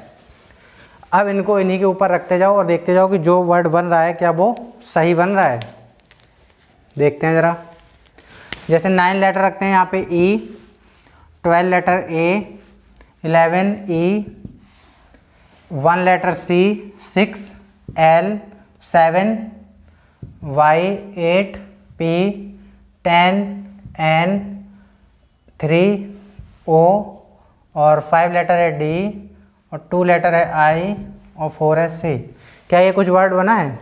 अब इनको इन्हीं के ऊपर रखते जाओ और देखते जाओ कि जो वर्ड बन रहा है क्या वो सही बन रहा है। देखते हैं ज़रा। जैसे 9 लेटर रखते हैं यहाँ पे E, 12 letter A, 11 E, 1 letter C, 6 L, 7 Y, 8 P, 10 N, 3 O और 5 लेटर है D और 2 लेटर है I और 4 है C। क्या ये कुछ वर्ड बना है?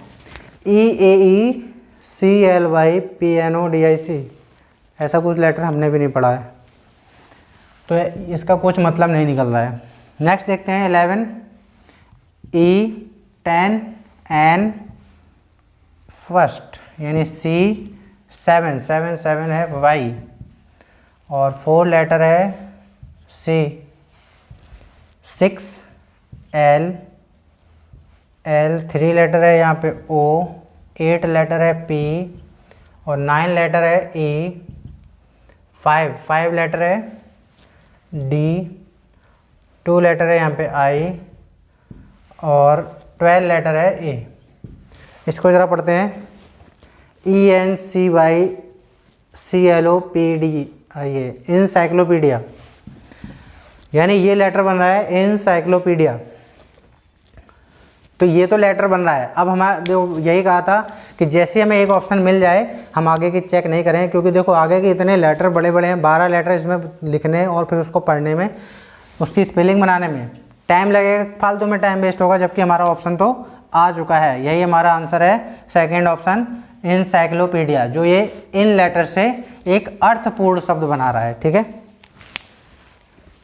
EAECLYPNODIC, ऐसा कुछ लेटर हमने भी नहीं पढ़ा है, तो इसका कुछ मतलब नहीं निकल रहा है। नेक्स्ट देखते हैं 11 E, 10 N, फर्स्ट यानी सी 7 7 7 है वाई, और 4 लेटर है सी, 6 एल, एल 3 लेटर है यहाँ पे ओ, 8 लेटर है पी, और 9 लेटर है ई, 5 लेटर है डी, 2 लेटर है यहाँ पे आई, और 12 लेटर है ए। इसको ज़रा पढ़ते हैं, ENCYCLOPD, ये इंसाइक्लोपीडिया, यानी ये लेटर बन रहा है इंसाइक्लोपीडिया। तो ये तो लेटर बन रहा है। अब हमारा देखो यही कहा था कि जैसे हमें एक ऑप्शन मिल जाए हम आगे की चेक नहीं करें, क्योंकि देखो आगे के इतने लेटर बड़े बड़े हैं, 12 लेटर इसमें लिखने और फिर उसको पढ़ने में, उसकी स्पेलिंग बनाने में टाइम लगेगा, फालतू में टाइम वेस्ट होगा, जबकि हमारा ऑप्शन तो आ चुका है। यही हमारा आंसर है, सेकेंड ऑप्शन इंसाइक्लोपीडिया, जो ये इन लेटर से एक अर्थपूर्ण शब्द बना रहा है। ठीक है,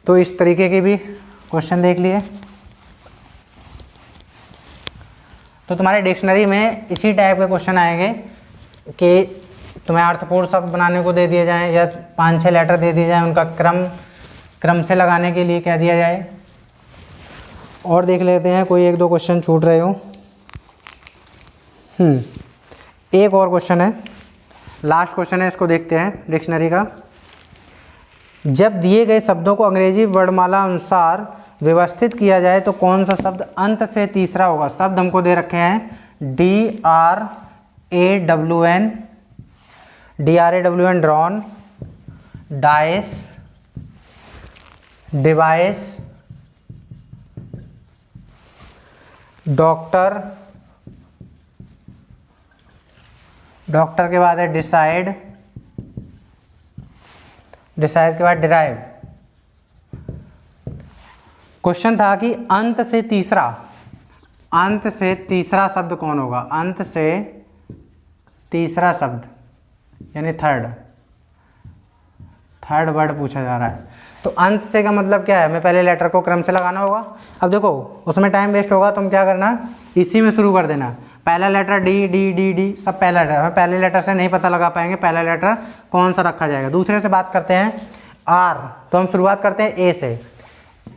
तो इस तरीके के भी क्वेश्चन देख लिए। तो तुम्हारे डिक्शनरी में इसी टाइप के क्वेश्चन आएंगे कि तुम्हें अर्थपूर्ण शब्द बनाने को दे दिए जाएं, या 5-6 लेटर दे दिए जाएं, उनका क्रम से लगाने के लिए कह दिया जाए। और देख लेते हैं कोई 1-2 क्वेश्चन छूट रहे हो। एक और क्वेश्चन है, लास्ट क्वेश्चन है, इसको देखते हैं डिक्शनरी का। जब दिए गए शब्दों को अंग्रेजी वर्णमाला अनुसार व्यवस्थित किया जाए तो कौन सा शब्द अंत से तीसरा होगा। शब्द हमको दे रखे हैं DRAWN, drawn, dice, device, doctor, doctor के बाद है डिसाइड, डिसाइड के बाद डिराइव। क्वेश्चन था कि अंत से तीसरा शब्द कौन होगा। अंत से तीसरा शब्द यानी थर्ड वर्ड पूछा जा रहा है। तो अंत से का मतलब क्या है, हमें पहले लेटर को क्रम से लगाना होगा। अब देखो उसमें टाइम वेस्ट होगा, तुम क्या करना, इसी में शुरू कर देना। पहला लेटर डी सब पहला लेटर, हमें पहले लेटर से नहीं पता लगा पाएंगे पहला लेटर कौन सा रखा जाएगा। दूसरे से बात करते हैं आर, तो हम शुरुआत करते हैं ए से।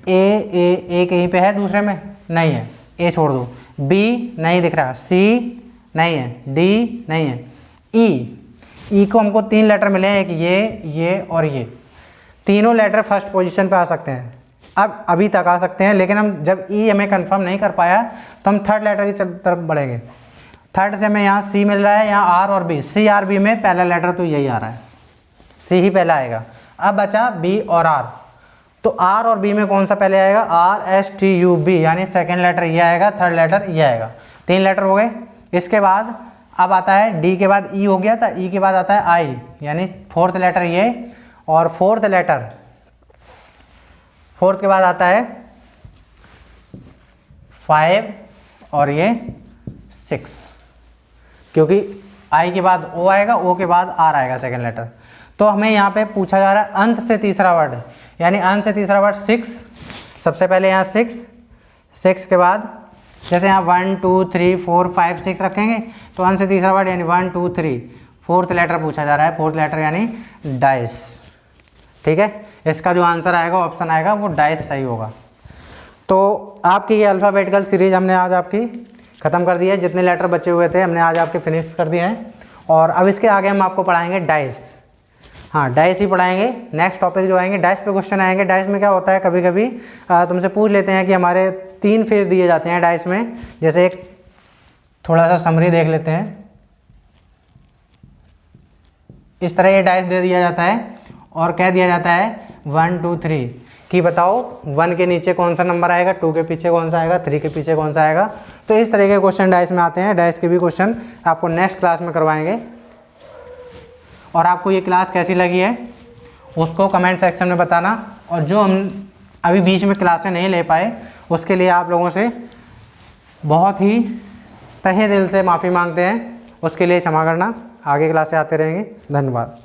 ए कहीं पे है, दूसरे में नहीं है, ए छोड़ दो। बी नहीं दिख रहा, सी नहीं है, डी नहीं है, ई को हमको 3 लेटर मिले हैं, एक ये और ये। तीनों लेटर फर्स्ट पोजीशन पे आ सकते हैं, अब अभी तक आ सकते हैं, लेकिन हम जब ई हमें कंफर्म नहीं कर पाया तो हम थर्ड लेटर की तरफ बढ़ेंगे। थर्ड से हमें यहाँ सी मिल रहा है, यहाँ आर और बी, सी आर बी में पहला लेटर तो यही आ रहा है, सी ही पहला आएगा। अब बचा बी और आर, तो आर और बी में कौन सा पहले आएगा, RSTUB, यानी सेकेंड लेटर ये आएगा, थर्ड लेटर ये आएगा। 3 लेटर हो गए। इसके बाद अब आता है डी के बाद ई हो गया था, ई के बाद आता है आई, यानी फोर्थ लेटर ये, और फोर्थ के बाद आता है 5 और ये 6, क्योंकि आई के बाद ओ आएगा, ओ के बाद आर आएगा सेकेंड लेटर। तो हमें यहाँ पे पूछा जा रहा है अंत से तीसरा वर्ड, यानी अंत से तीसरा वर्ड 6। सबसे पहले यहाँ 6 के बाद जैसे यहाँ 1 2 3 4 5 6 रखेंगे, तो अंत से तीसरा वर्ड यानी 1 2 3, फोर्थ लेटर पूछा जा रहा है, फोर्थ लेटर यानी डाइस। ठीक है, इसका जो आंसर आएगा, ऑप्शन आएगा, वो डाइस सही होगा। तो आपकी ये अल्फ़ाबेटिकल सीरीज हमने आज आपकी ख़त्म कर दी है। जितने लेटर बचे हुए थे हमने आज आपके फिनिश कर दिए हैं, और अब इसके आगे हम आपको पढ़ाएंगे डाइस। हाँ, डाइस ही पढ़ाएंगे। नेक्स्ट टॉपिक जो आएंगे डाइस पे क्वेश्चन आएंगे। डाइस में क्या होता है, कभी कभी तुमसे पूछ लेते हैं कि हमारे 3 फेज दिए जाते हैं डाइस में। जैसे एक थोड़ा सा समरी देख लेते हैं। इस तरह ये डाइस दे दिया जाता है और कह दिया जाता है 1 2 3 कि बताओ 1 के नीचे कौन सा नंबर आएगा, 2 के पीछे कौन सा आएगा, 3 के पीछे कौन सा आएगा। तो इस तरह के क्वेश्चन डाइस में आते हैं। डाइस के भी क्वेश्चन आपको नेक्स्ट क्लास में करवाएंगे। और आपको ये क्लास कैसी लगी है उसको कमेंट सेक्शन में बताना, और जो हम अभी बीच में क्लासें नहीं ले पाए उसके लिए आप लोगों से बहुत ही तहे दिल से माफ़ी मांगते हैं। उसके लिए क्षमा करना। आगे क्लासें आते रहेंगे। धन्यवाद।